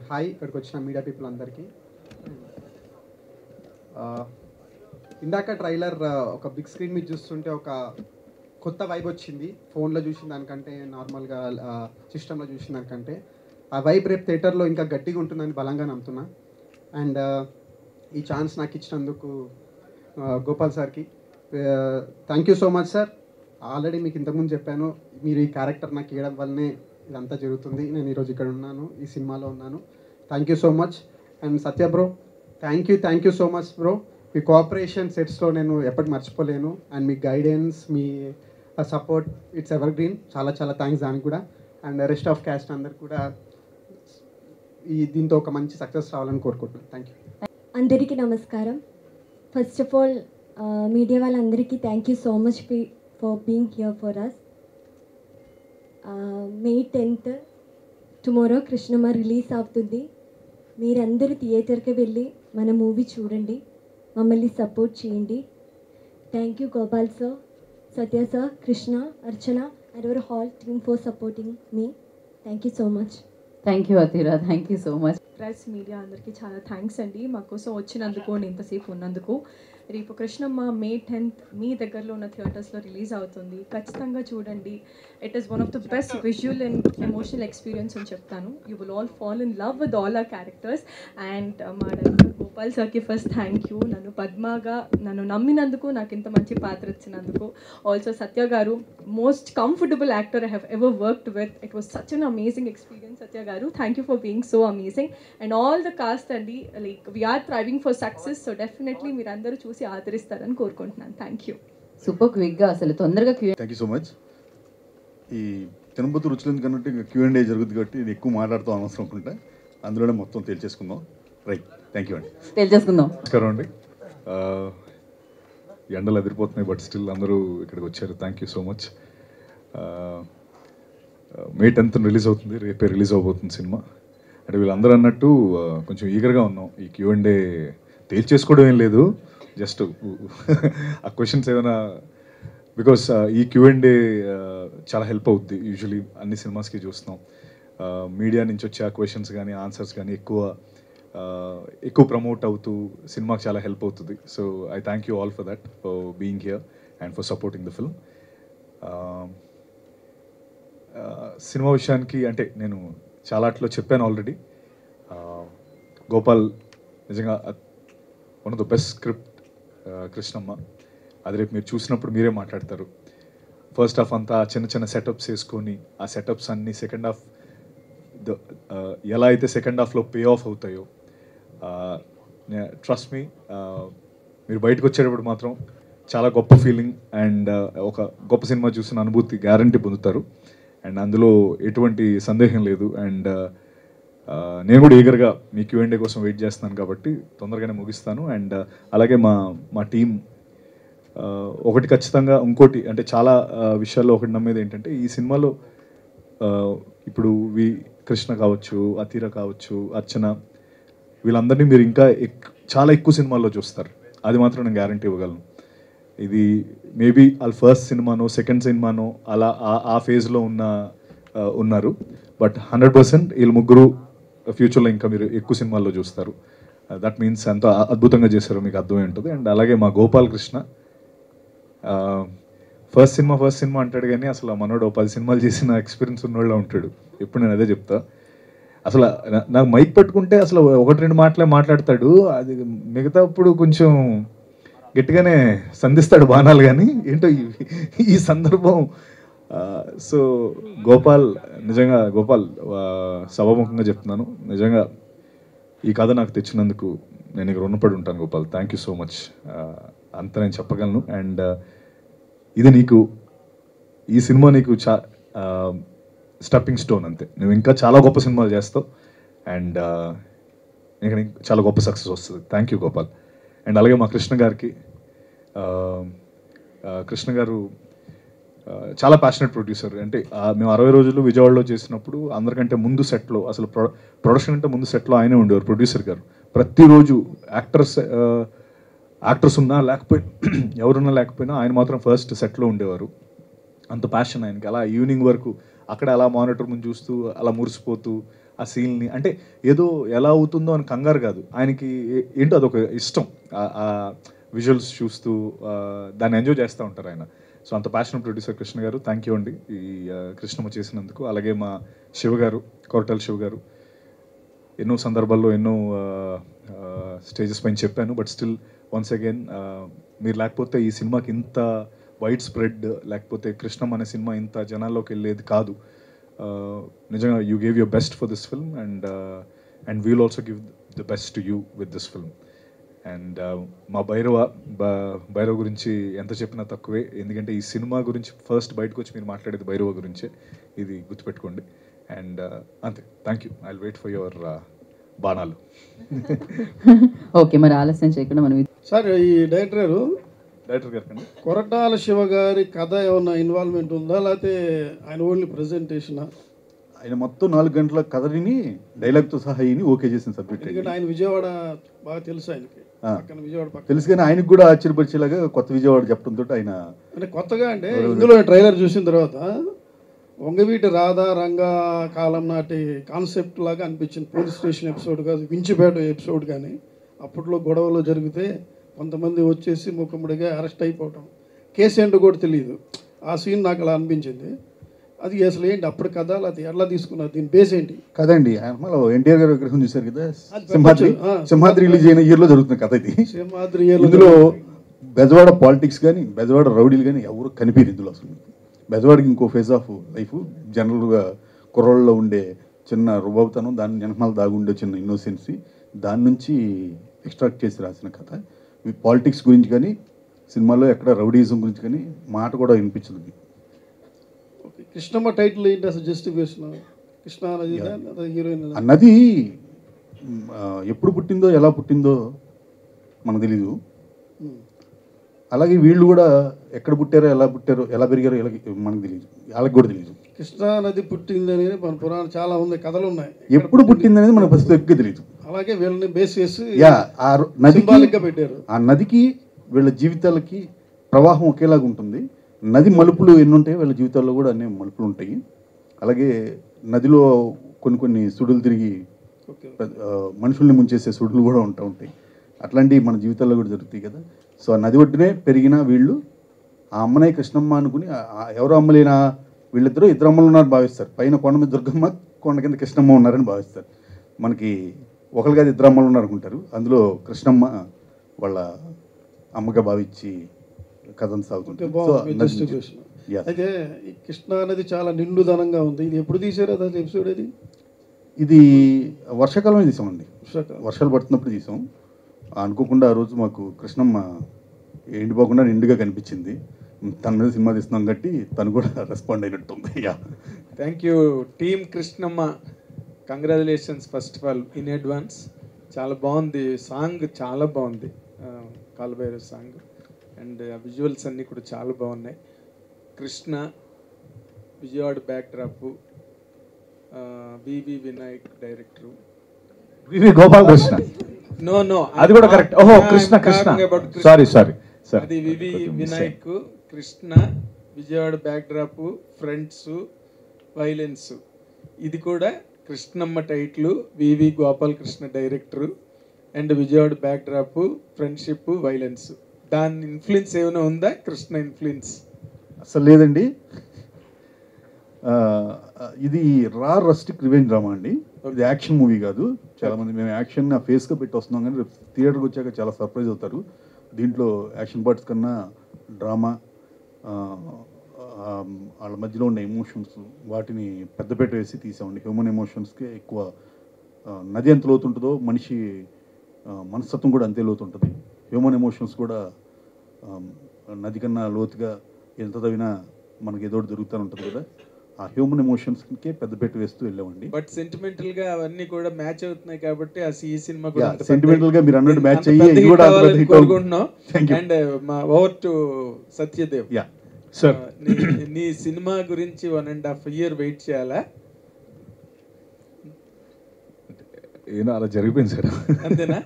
Hi, ఇక్కడికి వచ్చిన media people అందరికీ. ఇందాక ట్రైలర్ ఒక బిగ్ స్క్రీన్ మీద చూస్తుంటే ఒక కొత్త వైబ్ వచ్చింది. ఫోన్లో చూసిన దానికంటే, నార్మల్గా సిస్టంలో చూసిన దానికంటే ఆ వైబ్ రేపు థియేటర్లో ఇంకా గట్టిగా ఉంటుందని బలంగా నమ్ముతున్నా. అండ్ ఈ ఛాన్స్ నాకు ఇచ్చినందుకు గోపాల్ సార్కి thank you so much sir. Already మీకు ఇంతకుముందు చెప్పాను, మీరు ఈ క్యారెక్టర్ నాకు ఇవ్వడం వల్లనే ఇదంతా జరుగుతుంది. నేను ఈరోజు ఇక్కడ ఉన్నాను, ఈ సినిమాలో ఉన్నాను. Thank you so much. And Satya bro, thank you so much bro. మీ కోఆపరేషన్ సెట్స్లో నేను ఎప్పటికి మర్చిపోలేను. అండ్ మీ గైడెన్స్, మీ సపోర్ట్, ఇట్స్ ఎవర్ గ్రీన్. చాలా చాలా థ్యాంక్స్ దానికి కూడా. అండ్ రెస్ట్ ఆఫ్ క్యాస్ట్ అందరికి కూడా దీంతో ఒక మంచి సక్సెస్ రావాలని కోరుకుంటున్నాను. Thank you. అందరికీ నమస్కారం. ఫస్ట్ ఆఫ్ ఆల్ మీడియా వాళ్ళందరికీ thank you so much for being here for us. May 10th tomorrow Krishnamma release అవుతుంది. మీరందరూ థియేటర్కి వెళ్ళి మన మూవీ చూడండి, మమ్మల్ని సపోర్ట్ చేయండి. Thank you Gopal sir, Satya sir, Krishna, Archana and our hall team for supporting me. Thank you so much. Thank you Athira, thank you so much. Press media అందరికీ చాలా థ్యాంక్స్ అండి, మా కోసం వచ్చినందుకు, ఇంతసేపు ఉన్నందుకు. రేపు కృష్ణమ్మ May 10th మీ దగ్గరలో ఉన్న థియేటర్స్లో రిలీజ్ అవుతుంది. ఖచ్చితంగా చూడండి. It is one of the best visual and emotional experience అని చెప్తాను. You will all fall in love with all our characters. And మా డైరెక్టర్ గోపాల్ సార్కి ఫస్ట్ థ్యాంక్ యూ, నన్ను నమ్మినందుకు, నాకు ఇంత మంచి పాత్ర ఇచ్చినందుకు. Also Satya garu, most comfortable actor I have ever worked with. It was such an amazing experience. Satya garu, thank you for being so amazing. And all the cast అండి, like we're thriving for success. So definitely మీరు అందరూ చూసి ఆదరిస్తారని కోరుకుంటున్నాను. Thank you. Super క్విక్గా అసలు తొందరగా thank you so much. ఈ తిరుపతి రుచులు కన్నట్టు ఇంకా Q&A జరుగుతుంది కాబట్టి నేను ఎక్కువ మాట్లాడుతూ అవసరం అనుకుంటా, అందులోనే మొత్తం తేల్చేసుకుందాం. రైట్, థ్యాంక్ యూ అండి. తెలియజేసుకుందాం. నమస్కారం అండి. ఎండలు అదిరిపోతున్నాయి, బట్ స్టిల్ అందరూ ఇక్కడికి వచ్చారు. Thank you so much. May 10th release అవుతుంది, రేపే రిలీజ్ అవబోతుంది సినిమా. అంటే వీళ్ళందరూ అన్నట్టు కొంచెం ఈగర్గా ఉన్నాం. ఈ Q&A తేల్చేసుకోవడం ఏం లేదు, జస్ట్ ఆ క్వశ్చన్స్ ఏమైనా, బికాస్ ఈ Q&A చాలా హెల్ప్ అవుద్ది. యూజువలీ అన్ని సినిమాస్కి చూస్తున్నాం, మీడియా నుంచి వచ్చే ఆ క్వశ్చన్స్ కానీ ఆన్సర్స్ కానీ ఎక్కువ ప్రమోట్ అవుతూ సినిమాకి చాలా హెల్ప్ అవుతుంది. So I thank you all for that, for being here and for supporting the film. Cinema విషయానికి అంటే నేను చాలా అట్లా చెప్పాను ఆల్రెడీ. గోపాల్ నిజంగా one of the best script Krishnamma. అది రేపు మీరు చూసినప్పుడు మీరే మాట్లాడతారు. ఫస్ట్ హాఫ్ అంతా చిన్న చిన్న సెటప్స్ వేసుకొని, ఆ సెటప్స్ అన్నీ సెకండ్ హాఫ్ ఎలా అయితే సెకండ్ హాఫ్లో పే ఆఫ్ అవుతాయో, ట్రస్ట్ మీ, మీరు బయటకు వచ్చేటప్పుడు మాత్రం చాలా గొప్ప ఫీలింగ్ అండ్ ఒక గొప్ప సినిమా చూసిన అనుభూతి గ్యారంటీ పొందుతారు. అండ్ అందులో ఎటువంటి సందేహం లేదు. అండ్ నేను కూడా ఈగర్గా మీ Q&A కోసం వెయిట్ చేస్తున్నాను కాబట్టి తొందరగానే ముగిస్తాను. అండ్ అలాగే మా టీం ఒకటి ఖచ్చితంగా, ఇంకోటి అంటే చాలా విషయాల్లో ఒకటి నమ్మేది ఏంటంటే, ఈ సినిమాలో ఇప్పుడు కృష్ణ కావచ్చు, అతీర కావచ్చు, అర్చన, వీళ్ళందరినీ మీరు ఇంకా చాలా ఎక్కువ సినిమాల్లో చూస్తారు. అది మాత్రం నేను గ్యారంటీ ఇవ్వగలను. ఇది మేబీ వాళ్ళ ఫస్ట్ సినిమానో సెకండ్ సినిమానో అలా ఆ ఫేజ్లో ఉన్నారు. బట్ 100% వీళ్ళు ముగ్గురు ఫ్యూచర్లో ఇంకా మీరు ఎక్కువ సినిమాల్లో చూస్తారు. దట్ మీన్స్ ఎంత అద్భుతంగా చేశారో మీకు అర్థమై ఉంటుంది. అండ్ అలాగే మా గోపాల్ కృష్ణ ఫస్ట్ సినిమా అంటాడు, కానీ అసలు మనోడు 10 సినిమాలు చేసిన ఎక్స్పీరియన్స్ ఉన్నోళ్ళ ఉంటాడు. ఎప్పుడు నేను అదే చెప్తా. అసలు నాకు మైక్ పట్టుకుంటే అసలు 1-2 మాటలే మాట్లాడతాడు. అది మిగతా అప్పుడు కొంచెం గట్టిగానే సంధిస్తాడు బాణాలు, కానీ ఏంటో ఈ సందర్భం. సో గోపాల్, నిజంగా గోపాల్, సభాముఖంగా చెప్తున్నాను, నిజంగా ఈ కథ నాకు తెచ్చినందుకు నేను ఇక్కడ రుణపడి ఉంటాను Gopal. Thank you so much. అంత నేను చెప్పగలను. అండ్ ఇది ఈ సినిమా నీకు స్టెప్పింగ్ స్టోన్ అంతే. నువ్వు ఇంకా చాలా గొప్ప సినిమాలు చేస్తావు అండ్ నీకు చాలా గొప్ప సక్సెస్ వస్తుంది. Thank you Gopal. అండ్ అలాగే మా కృష్ణ గారికి, కృష్ణ గారు చాలా ప్యాషనెట్ ప్రొడ్యూసర్. అంటే మేము 60 రోజులు విజయవాడలో చేసినప్పుడు అందరికంటే ముందు సెట్లో, అసలు ప్రొడక్షన్ అంటే ముందు సెట్లో ఆయనే ఉండేవారు ప్రొడ్యూసర్ గారు. ప్రతిరోజు యాక్టర్స్ ఉన్నా లేకపోయినా, ఎవరున్నా లేకపోయినా ఆయన మాత్రం ఫస్ట్ సెట్లో ఉండేవారు. అంత ప్యాషన్ ఆయనకి. అలా ఈవినింగ్ వరకు అక్కడ అలా మానిటర్ ముందు చూస్తూ అలా మురిసిపోతూ ఆ సీన్ని అంటే ఏదో ఎలా అవుతుందో అని కంగారు కాదు, ఆయనకి ఏంటో అదొక ఇష్టం, ఆ విజువల్స్ చూస్తూ దాన్ని ఎంజాయ్ చేస్తూ ఉంటారు ఆయన. సో అంత ప్యాషన్ ప్రొడ్యూసర్ కృష్ణ గారు, థ్యాంక్ యూ అండి ఈ కృష్ణమ్మ చేసినందుకు. అలాగే మా శివ గారు, కొరటాల శివ గారు, ఎన్నో సందర్భాల్లో ఎన్నో స్టేజెస్ పైన చెప్పాను, బట్ స్టిల్ వన్స్ అగైన్ మీరు లేకపోతే ఈ సినిమాకి ఇంత వైడ్ స్ప్రెడ్, లేకపోతే కృష్ణమ్మ అనే సినిమా ఇంత జనాల్లోకి వెళ్ళేది కాదు. నిజంగా you gave your best for this film and we'll also give the best to you with this film. And మా భైరవ గురించి ఎంత చెప్పినా తక్కువే, ఎందుకంటే ఈ సినిమా గురించి ఫస్ట్ బయటకు వచ్చి మీరు మాట్లాడేది భైరవ గురించే, ఇది గుర్తుపెట్టుకోండి. అండ్ అంతే, thank you. I will wait for your బాణాలు. ఓకే, మరి ఆలస్యం చేయకుండా మనం సార్, ఈ డైరెక్టర్ గారు కండి. కొరటాల శివ గారి కథ ఏమన్నా ఇన్వాల్వ్మెంట్ ఉందా, లేకపోతే ఆయన ఓన్లీ ప్రెజెంటేషనా? ఆయన మొత్తం 4 గంటల కథని డైలాగ్తో సహా ఓకే చేసిన సబ్జెక్ట్. ఎందుకంటే ఆయన విజయవాడ బాగా తెలుసు ఆయనకి, పక్కన విజయవాడ పక్కన తెలుసు, కానీ ఆయనకు కూడా ఆశ్చర్యపరిచేలాగా కొత్త విజయవాడ చెప్పడంతో ఆయన అంటే కొత్తగా అంటే ఇందులో ట్రైలర్ చూసిన తర్వాత వంగవీటి రాధా రంగా కాలం నాటి కాన్సెప్ట్ లాగా అనిపించింది. పోలీస్ స్టేషన్ ఎపిసోడ్ కాదు, వించిపేట ఎపిసోడ్. కానీ అప్పట్లో గొడవలు జరిగితే కొంతమంది వచ్చేసి ముఖముడిగా అరెస్ట్ అయిపోవటం, కేసు ఏంటో కూడా తెలియదు. ఆ సీన్ నాకు అలా అనిపించింది. అది అసలు ఏంటి అప్పుడు కథ, అది ఎలా తీసుకున్నారు, దీని బేస్ ఏంటి? కదండి, మళ్ళీ ఎన్టీఆర్ గారి విగ్రహం చూశారు కదా, అది సింహాద్రి రిలీజ్ అయిన ఇయర్లో జరుగుతున్న కథ ఇది. సింహాద్రి ఇందులో బెజవాడ పాలిటిక్స్ కానీ బెజవాడ రౌడీలు కానీ ఎవరు కనిపించారు ఇందులో. అసలు బెజవాడికి ఇంకో ఫేజ్ ఆఫ్ లైఫ్, జనరల్గా కుర్రోళ్ళలో ఉండే చిన్న రుబాబుతనం, దాని జనమాల దాగుండే చిన్న ఇన్నోసెన్సీ, దాని నుంచి ఎక్స్ట్రాక్ట్ చేసి రాసిన కథ. పాలిటిక్స్ గురించి కానీ సినిమాలో ఎక్కడ రౌడీజం గురించి కానీ మాట కూడా వినిపించదు. కృష్ణమ్మ టైటిల్ ఏంటి అసలు జస్టిఫికేషన్? కృష్ణా నది హీరోయిన్ అన్నది ఎప్పుడు పుట్టిందో ఎలా పుట్టిందో మనకు తెలీదు. అలాగే వీళ్ళు కూడా ఎక్కడ పుట్టారో ఎలా పెరిగారో మనకు తెలియదు, వాళ్ళకి కూడా తెలియదు. కృష్ణా నది పుట్టిందని మన పురాణం చాలా ఉంది, కథలు ఉన్నాయి. ఎప్పుడు పుట్టింది అనేది మనకు ప్రస్తుతం తెలియదు. అలాగే వీళ్ళని బేస్ చేసి ఆ నదికి పెట్టారు. ఆ నదికి వీళ్ళ జీవితాలకి ప్రవాహం ఒకేలాగా ఉంటుంది. నది మలుపులు ఎన్ని ఉంటాయి, వీళ్ళ జీవితాల్లో కూడా అన్ని మలుపులు ఉంటాయి. అలాగే నదిలో కొన్ని సుడులు తిరిగి మనుషుల్ని ముంచేసే సుడులు కూడా ఉంటాయి. అట్లాంటివి మన జీవితాల్లో కూడా జరుగుతాయి కదా. సో ఆ నది ఒడ్డునే పెరిగిన వీళ్ళు ఆ అమ్మనే కృష్ణమ్మ అనుకుని, ఎవరో అమ్మలేనా, వీళ్ళిద్దరూ ఇద్దరు అమ్మలు ఉన్నారని భావిస్తారు. పైన కొండ మీద దుర్గమ్మ, కొండ కింద కృష్ణమ్మ ఉన్నారని భావిస్తారు. మనకి ఒకరు కాదు ఇద్దరు అమ్మలు ఉన్నారనుకుంటారు. అందులో కృష్ణమ్మ వాళ్ళ అమ్మగా భావించి కథను సాగుతుంది. అయితే ఈ కృష్ణా నది చాలా నిండుదనంగా ఉంది. ఇది ఎప్పుడు తీసారు అసలు ఎపిసోడ్? ఇది వర్షాకాలమే తీసామండి, వర్షాలు పడుతున్నప్పుడు తీసాం. అనుకోకుండా ఆ రోజు మాకు కృష్ణమ్మ ఎండిపోకుండా నిండుగా కనిపించింది. తన మీద సినిమా తీస్తున్నాం కాబట్టి తను కూడా రెస్పాండ్ అయినట్టుంది. Thank you team Krishnamma, congratulations first of all in advance. చాలా బాగుంది సాంగ్, చాలా బాగుంది కాలభైరవ్ సాంగ్, అండ్ విజువల్స్ అన్నీ కూడా చాలా బాగున్నాయి. Krishna, Vijayawada backdrop, VV Vinayak director, VV Gopalakrishna. No అది కూడా కరెక్ట్. ఓహో కృష్ణ, సారీ అది VV Vinayak, Krishna, Vijayawada backdrop, friends, violence. ఇది కూడా Krishnamma title, VV Gopalakrishna director, and Vijayawada backdrop, friendship, violence. దాని ఇన్ఫ్లుయెన్స్ ఏమైనా ఉందా? కృష్ణ ఇన్ఫ్లుయెన్స్ అసలు లేదండి. ఇది రస్టిక్ రివెంజ్ డ్రామా అండి. ఇది యాక్షన్ మూవీ కాదు. చాలామంది మేము యాక్షన్ ఫేస్గా పెట్టి వస్తున్నాం, కానీ రేపు థియేటర్కి వచ్చాక చాలా సర్ప్రైజ్ అవుతారు. దీంట్లో యాక్షన్ పార్ట్స్ కన్నా డ్రామా, వాళ్ళ మధ్యలో ఉన్న ఎమోషన్స్, వాటిని పెద్దపేట వేసి తీసామండి. హ్యూమన్ ఎమోషన్స్కే ఎక్కువ. నది ఎంత లోతుంటుందో మనిషి మనస్తత్వం కూడా అంతే లోతుంటుంది. హ్యూమన్ ఎమోషన్స్ కూడా నది కన్నా లోతుగా ఎంత తవ్వినా మనకి ఏదో జరుగుతూ ఉంటుంది కదా. ఆ హ్యూమన్ ఎమోషన్స్కే పెద్దపేట వేస్తూ వెళ్ళామండి. బట్ సెంటిమెంటల్ గా అవన్నీ కూడా మ్యాచ్ అవుతున్నాయి కాబట్టి ఆ సినిమా కూడా సెంటిమెంటల్ గా మీరు అన్నట్టు మ్యాచ్ అయ్యి కోరుకుంటున్నాం. And over to Satyadev. Sir, నీ సినిమా గురించి 1.5 year వెయిట్ చేయాలా? ఏదో అలా జరిగిపోయింది సార్. అంతేనా?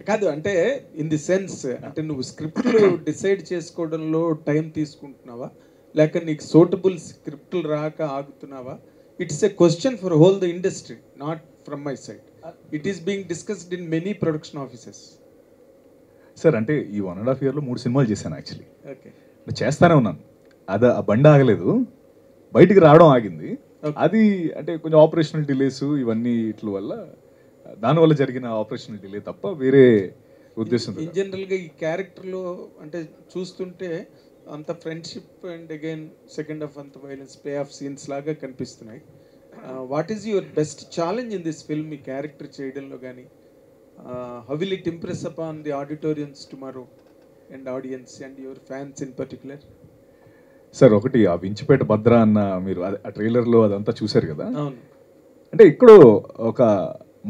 కాదు, అంటే ఇన్ ది సెన్స్, అంటే నువ్వు స్క్రిప్ట్లు డిసైడ్ చేసుకోవడంలో టైం తీసుకుంటున్నావా, లేక నీకు సూటబుల్ స్క్రిప్ట్లు రాక ఆగుతున్నావా? It's a question for whole the industry, not from my side. It is being discussed in many production offices. Sir అంటే ఈ 1.5 yearలో 3 సినిమాలు చేశాను యాక్చువల్లీ. ఓకే, చేస్తానే ఉన్నాను. ఆ బండి ఆగలేదు, బయటికి రావడం ఆగింది. అది అంటే కొంచెం ఆపరేషనల్ డిలేస్ ఇవన్నీ ఇట్ల వల్ల, దానివల్ల జరిగిన ఆపరేషనల్ డిలే తప్ప వేరే ఉద్దేశం. ఇన్ జనరల్గా ఈ క్యారెక్టర్లో అంటే చూస్తుంటే అంత friendship and again second half అంత వైలెన్స్, ప్లే ఆఫ్ సీన్స్ లాగా కనిపిస్తున్నాయి. What is your best challenge in this film ఈ క్యారెక్టర్ చేయడంలో కానీ? How will it impress upon the auditoriums tomorrow and audience and your fans in particular? Sir ఒకటి, ఆ వించిపేట భద్ర అన్న మీరు ఆ ట్రైలర్లో అదంతా చూశారు కదా. అవును. అంటే ఇక్కడ ఒక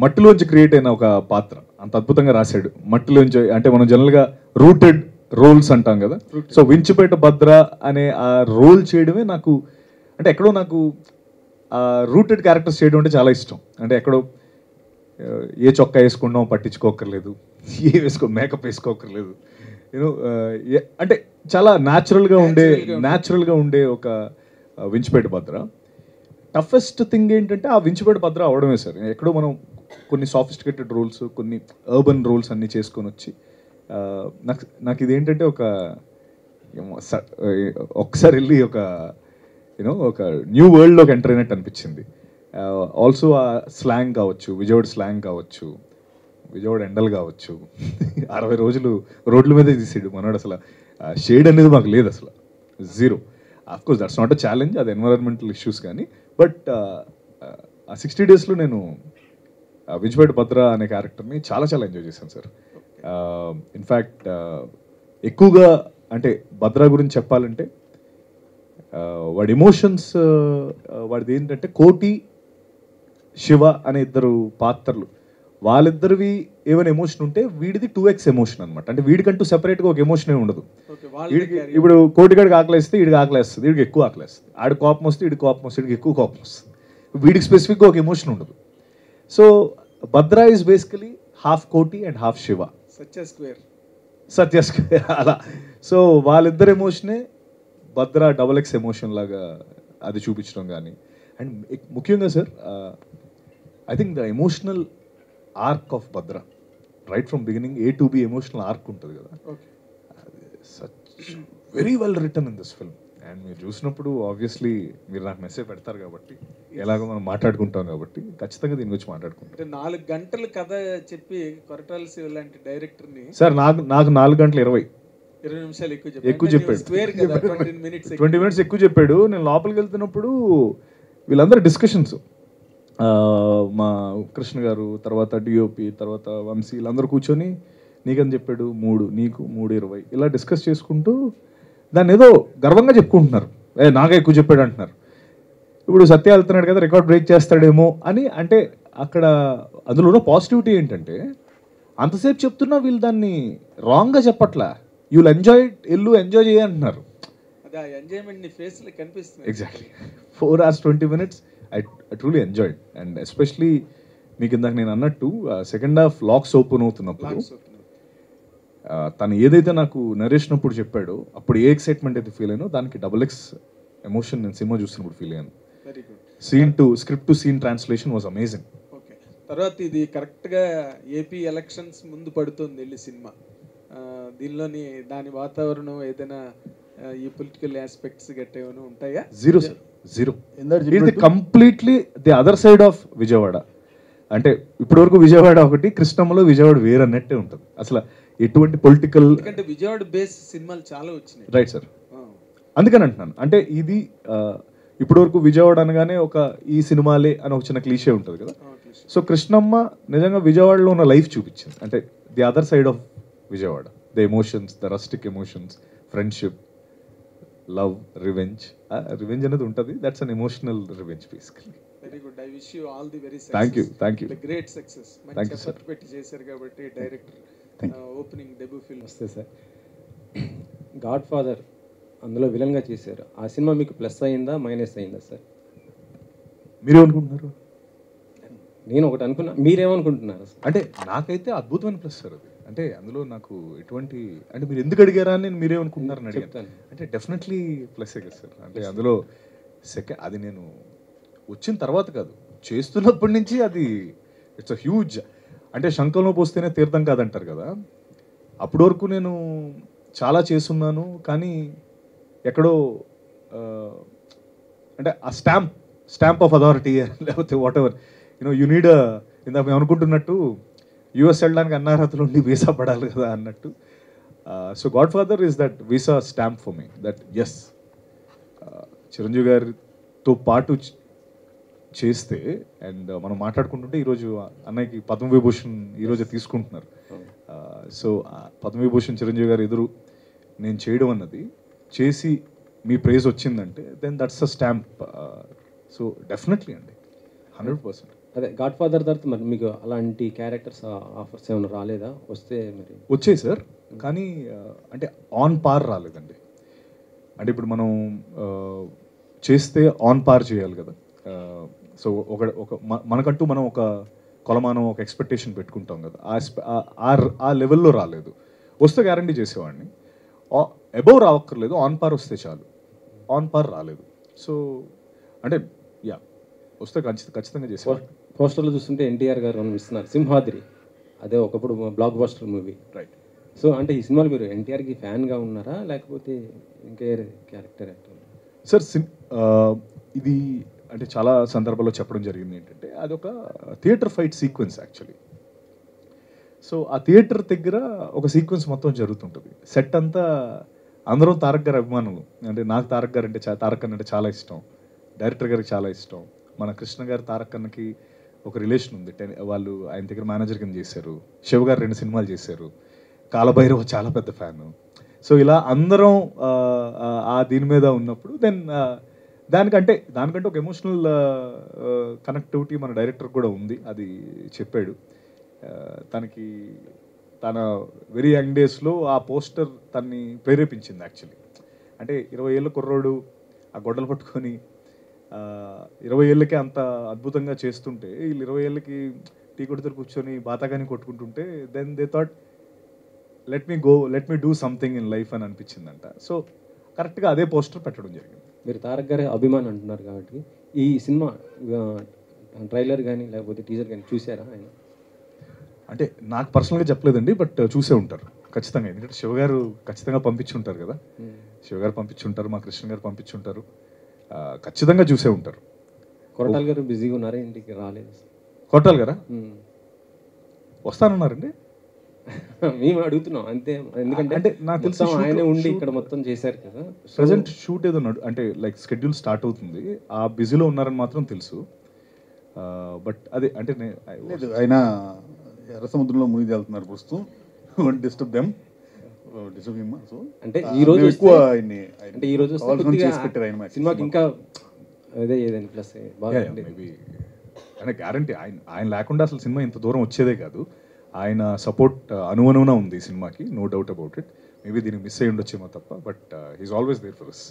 మట్టిలోంచి క్రియేట్ అయిన ఒక పాత్ర అంత అద్భుతంగా రాశాడు. మట్టిలోంచి అంటే మనం జనరల్గా రూటెడ్ రోల్స్ అంటాం కదా. సో వించిపేట భద్ర అనే ఆ రోల్ చేయడమే నాకు, అంటే ఎక్కడో నాకు రూటెడ్ క్యారెక్టర్స్ చేయడం అంటే చాలా ఇష్టం. అంటే ఎక్కడో ఏ చొక్కా వేసుకున్నాం పట్టించుకోకర్లేదు, ఏ మేకప్ వేసుకోకర్లేదు, యూనో అంటే చాలా న్యాచురల్గా ఉండే ఒక వించిపేట భద్ర. టఫెస్ట్ థింగ్ ఏంటంటే ఆ వించిపేట భద్ర అవడమే సార్. ఎక్కడో మనం కొన్ని సాఫిస్టికేటెడ్ రోల్స్, కొన్ని అర్బన్ రోల్స్ అన్నీ చేసుకొని వచ్చి నాకు ఇదేంటంటే ఒకసారి వెళ్ళి ఒక న్యూ వరల్డ్లోకి ఎంటర్ అయినట్టు అనిపించింది. ఆల్సో ఆ స్లాంగ్ కావచ్చు, విజయవాడ స్లాంగ్ కావచ్చు, విజయవాడ ఎండలు కావచ్చు, 60 రోజులు రోడ్ల మీదే తీసాడు మనోడు. అసలు షేడ్ అనేది మాకు లేదు, అసలు zero. Of course that's not a challenge, అది ఎన్విరాన్మెంటల్ ఇష్యూస్ కానీ. బట్ ఆ 60 daysలో నేను వించిపేట భద్ర అనే క్యారెక్టర్ని చాలా చాలా ఎంజాయ్ చేశాను సార్. ఇన్ఫ్యాక్ట్ ఎక్కువగా అంటే భద్ర గురించి చెప్పాలంటే వాడి ఎమోషన్స్, వాడిది ఏంటంటే కోటి, శివ అనే ఇద్దరు పాత్రలు, వాళ్ళిద్దరివి ఏమైనా ఎమోషన్ ఉంటే వీడిది 2x ఎమోషన్ అనమాట. అంటే వీడికంటూ సెపరేట్గా ఒక ఎమోషన్ ఉండదు. వీడికి ఇప్పుడు కోటిగాడికి ఆకలేస్తే వీడికి ఆకలేస్తుంది, వీడికి ఎక్కువ ఆకలేస్తుంది. ఆడి కోపం వస్తే వీడికి కోపం వస్తుంది, వీడికి ఎక్కువ కోపం వస్తుంది. వీడికి స్పెసిఫిక్గా ఒక ఎమోషన్ ఉండదు. So Bhadra is basically half Koti and half Shiva, Satya square అలా. సో వాళ్ళిద్దరు ఎమోషనే భద్ర XX ఎమోషన్ లాగా అది చూపించడం కానీ. అండ్ ముఖ్యంగా sir I think the emotional arc of Bhadra right from beginning A to B emotional arc ఉంటుంది కదా, such very well return in this film. And మీరు చూసినప్పుడు ఆబ్వియస్లీ మీరు నాకు మెసేజ్ పెడతారు కాబట్టి, ఎలాగో మనం మాట్లాడుకుంటాం కాబట్టి ఖచ్చితంగా దీని గురించి మాట్లాడుకుంటాం. అంటే 4 గంటలు కథ చెప్పి కొరటాల శివ లాంటి డైరెక్టర్ని సార్ నాకు 4 గంటల 20 నిమిషాలు ఎక్కువ చెప్పాడు. 20 minutes ఎక్కువ చెప్పాడు. నేను లోపలికి వెళ్తున్నప్పుడు వీళ్ళందరూ డిస్కషన్స్, మా కృష్ణ గారు, తర్వాత DOP, తర్వాత వంశీ, వీళ్ళందరూ కూర్చొని నీకని చెప్పాడు 3, నీకు 3:20 ఇలా డిస్కస్ చేసుకుంటూ దాన్ని ఏదో గర్వంగా చెప్పుకుంటున్నారు. నాగా ఎక్కువ చెప్పాడు అంటున్నారు. ఇప్పుడు సత్య వెళ్తున్నాడు కదా, రికార్డ్ బ్రేక్ చేస్తాడేమో అని. అంటే అక్కడ అందులో ఉన్న పాజిటివిటీ ఏంటంటే అంతసేపు చెప్తున్నా వీళ్ళు దాన్ని రాంగ్గా చెప్పట్లా. యూల్ ఎంజాయ్ ఎంజాయ్ చేయంటున్నారు. Exactly 4 hours 20 minutes I truly enjoyed. And especially మీకు ఇందాక నేను అన్నట్టు సెకండ్ హాఫ్ లాక్స్ ఓపెన్ అవుతున్నప్పుడు తను ఏదైతే నాకు నరేషినప్పుడు చెప్పాడో అప్పుడు ఏ ఎక్సైట్మెంట్ అయితే ఫీల్ అయినో దానికి XX ఎమోషన్ నేను సినిమా చూస్తున్నప్పుడు ఫీల్ అయ్యాను. Script to scene translation was amazing. Okay, తర్వాత ఇది కరెక్ట్గా AP ఎలక్షన్స్ ముందు పడుతుంది వెళ్ళి సినిమా. దీనిలోని దాని వాతావరణం ఏదైనా ఈ పొలిటికల్ ఆస్పెక్ట్స్ గట్ట ఏమైనా ఉంటాయా? జీరో. ఇది completely the other side of Vijayawada. అంటే ఇప్పటివరకు విజయవాడ ఒకటి, కృష్ణమ్మలో విజయవాడ వేరన్నట్టే ఉంటుంది. అసలు ఎటువంటి పొలిటికల్, ఎందుకంటే విజయవాడ బేస్ సినిమాలు చాలా వచ్చినాయి. రైట్ సార్, అందుకని అంటున్నాను. అంటే ఇది ఇప్పటివరకు విజయవాడ అనగానే ఒక ఈ సినిమాలే అని ఒక చిన్న క్లీషే ఉంటుంది కదా. సో కృష్ణమ్మ నిజంగా విజయవాడలో ఉన్న లైఫ్ చూపించింది. అంటే the other side of Vijayawada, the emotions, the rustic emotions, friendship, love, revenge. Revenge అనేది ఉంటుంది, that's an emotional revenge basically. Very good. I wish you all the very success. Thank you. Great success. మంచి effort పెట్టి చేశారు కాబట్టి director opening debut film వస్తే sir God father అందులో విలన్గా చేశారు. ఆ సినిమా మీకు ప్లస్ అయిందా మైనస్ అయిందా సార్? మీరేమనుకుంటున్నారు? నేను ఒకటి అనుకున్నా, మీరేమనుకుంటున్నారు? అంటే నాకైతే అద్భుతమైన ప్లస్ సార్ అది. అంటే అందులో నాకు ఎటువంటి, అంటే మీరు ఎందుకు అడిగారా అని మీరేమనుకుంటున్నారని అడిగాను. అంటే డెఫినెట్లీ ప్లస్ కదా సార్. అంటే అందులో అది నేను వచ్చిన తర్వాత కాదు, చేస్తున్నప్పటి నుంచి అది ఇట్స్ అ హ్యూజ్. అంటే శంఖంలో పోస్తేనే తీర్థం కాదంటారు కదా, అప్పటి వరకు నేను చాలా చేస్తున్నాను, కానీ ఎక్కడో అంటే ఆ స్టాంప్ ఆఫ్ అథారిటీ లేకపోతే వాట్ ఎవర్ యూ నీడ్ ఇందాక మేము అనుకుంటున్నట్టు యూఎస్ వెళ్ళడానికి అన్నార్హతలు ఉండి వీసా పడాలి కదా అన్నట్టు. So Godfather is that visa stamp for me, that is Chiranjeevi గారితో పాటు చేస్తే. అండ్ మనం మాట్లాడుకుంటుంటే ఈరోజు అన్నయ్యకి పద్మవిభూషణ్ ఈరోజే తీసుకుంటున్నారు. సో పద్మవిభూషణ్ చిరంజీవి గారు ఎదురు నేను చేయడం అన్నది, చేసి మీ ప్రైజ్ వచ్చిందంటే then that's a stamp. So definitely అండి, 100%. అదే గాడ్ ఫాదర్ తర్వాత మరి మీకు అలాంటి క్యారెక్టర్స్ ఆఫర్స్ ఏమైనా రాలేదా? వస్తే మరి వచ్చాయి సార్, కానీ అంటే ఆన్ పార్ రాలేదండి. అంటే ఇప్పుడు మనం చేస్తే ఆన్ పార్ చేయాలి కదా. సో మనకంటూ మనం ఒక కొలమానం, ఒక ఎక్స్పెక్టేషన్ పెట్టుకుంటాం కదా, ఆ లెవెల్లో రాలేదు. వస్తే గ్యారంటీ చేసేవాడిని. అబౌవ్ రావక్కర్లేదు, ఆన్ పార్ వస్తే చాలు. ఆన్ పార్ రాలేదు. సో అంటే యా, వస్తే ఖచ్చితంగా చేసేవాడిని. పోస్టర్లో చూస్తుంటే ఎన్టీఆర్ గారు అనిపిస్తున్నారు, సింహాద్రి, అదే ఒకప్పుడు block buster movie. Right. So అంటే ఈ సినిమాలో మీరు ఎన్టీఆర్కి ఫ్యాన్గా ఉన్నారా, లేకపోతే ఇంకే క్యారెక్టర్ యాక్టర్? సార్ ఇది అంటే చాలా సందర్భాల్లో చెప్పడం జరిగింది ఏంటంటే, అదొక theatre fight sequence actually. So ఆ థియేటర్ దగ్గర ఒక సీక్వెన్స్ మొత్తం జరుగుతుంటుంది. సెట్ అంతా అందరం తారక్ గారి అభిమానులు. అంటే నాకు తారక్ గారు అంటే తారక్ అన్న అంటే చాలా ఇష్టం, డైరెక్టర్ గారికి చాలా ఇష్టం. మన కృష్ణ గారు తారక్ అన్నకి ఒక రిలేషన్ ఉంది. వాళ్ళు ఆయన దగ్గర మేనేజర్ కింద చేశారు. శివ గారు 2 సినిమాలు చేశారు. కాలభైరవ చాలా పెద్ద ఫ్యాను. సో ఇలా అందరం ఆ దీని మీద ఉన్నప్పుడు దెన్ దానికంటే ఒక ఎమోషనల్ కనెక్టివిటీ మన డైరెక్టర్ కూడా ఉంది. అది చెప్పాడు. తనకి తన వెరీ యంగ్ డేస్లో ఆ పోస్టర్ తన్ని ప్రేరేపించింది యాక్చువల్లీ. అంటే 20 ఏళ్ళ కుర్రోడు ఆ గొడ్డలు పట్టుకొని 20 ఏళ్ళకే అంత అద్భుతంగా చేస్తుంటే, వీళ్ళు 20 ఏళ్ళకి టీ కొడుతురు కూర్చొని బాతాగాని కొట్టుకుంటుంటే then they thought let me do something in life అని అనిపించిందంట. సో కరెక్ట్గా అదే పోస్టర్ పెట్టడం జరిగింది. మీరు తారక్ గారి అభిమాని అంటున్నారు కాబట్టి ఈ సినిమా ట్రైలర్ కానీ లేకపోతే టీజర్ కానీ చూసారా ఆయన? అంటే నాకు పర్సనల్గా చెప్పలేదండి, బట్ చూసే ఉంటారు ఖచ్చితంగా. ఎందుకంటే శివ గారు ఖచ్చితంగా పంపించుంటారు కదా, శివ గారు పంపించుంటారు, మా కృష్ణ గారు పంపించుంటారు, ఖచ్చితంగా చూసే ఉంటారు. కొరటాల గారు బిజీగా ఉన్నారా, ఇంటికి రాలేదు? కొరటాల గారా వస్తానన్నారండి. మేము అడుగుతున్నాం అంతే, ఎందుకంటే అంటే నాకు తెలిసి ఆయన ఉండి ఇక్కడ మొత్తం చేశారు కదా. ప్రజెంట్ షూట్ ఏదో అంటే లైక్ షెడ్యూల్ స్టార్ట్ అవుతుంది, ఆ బిజీలో ఉన్నారని మాత్రం తెలుసు. బట్ అదే అంటే ఆయన ఎర్ర సముద్రంలో మునిగి వెళ్తున్నారు ప్రస్తుతం. Disturb them, disturb him. So అంటే ఈ రోజు ఎక్కువ అంటే ఈ రోజు సినిమాకి ఇంకా అదే ఏదైనా ప్లస్ మేబీ అంటే గ్యారంటీ ఆయన లేకుండా అసలు సినిమా ఇంత దూరం వచ్చేదే కాదు. ఆయన సపోర్ట్ అనువనువున ఉంది ఈ సినిమాకి, no doubt about it. Maybe దీనికి మిస్ అయ్యి ఉండొచ్చేమో తప్ప, but he's always there for us.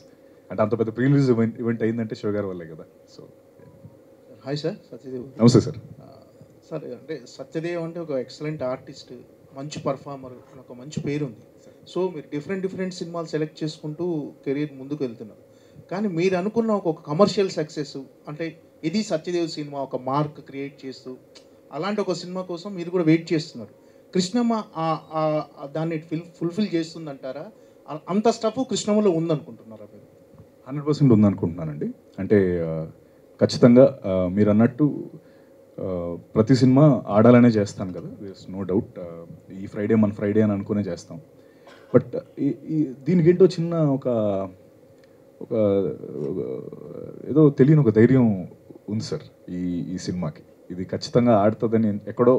అంటే అంత పెద్ద ప్రీ రిలీజ్ ఈవెంట్ అయిందంటే శివ గారి వల్లే కదా. So hi sir, Satyadev. నమస్తే సార్. సార్ అంటే సత్యదేవ్ అంటే ఒక ఎక్సలెంట్ ఆర్టిస్ట్, మంచి పర్ఫార్మర్, ఒక మంచి పేరు ఉంది. సో మీరు డిఫరెంట్ సినిమాలు సెలెక్ట్ చేసుకుంటూ కెరీర్ ముందుకు వెళ్తున్నారు. కానీ మీరు అనుకున్న ఒక కమర్షియల్ సక్సెస్ అంటే ఇది సత్యదేవ్ సినిమా, ఒక మార్క్ క్రియేట్ చేస్తూ అలాంటి ఒక సినిమా కోసం మీరు కూడా వెయిట్ చేస్తున్నారు. కృష్ణమ్మ దాన్ని ఫుల్ఫిల్ చేస్తుందంటారా? అంత స్టఫ్ కృష్ణమ్మలో ఉందనుకుంటున్నారా మీరు? 100% ఉందనుకుంటున్నానండి. అంటే ఖచ్చితంగా మీరు అన్నట్టు ప్రతి సినిమా ఆడాలనే చేస్తాను కదా, నో డౌట్. ఈ ఫ్రైడే మన ఫ్రైడే అని అనుకునే చేస్తాం. బట్ దీనికేంటో చిన్న ఒక ఏదో తెలియని ఒక ధైర్యం ఉంది సార్ ఈ సినిమాకి. ఇది ఖచ్చితంగా ఆడుతుందని ఎక్కడో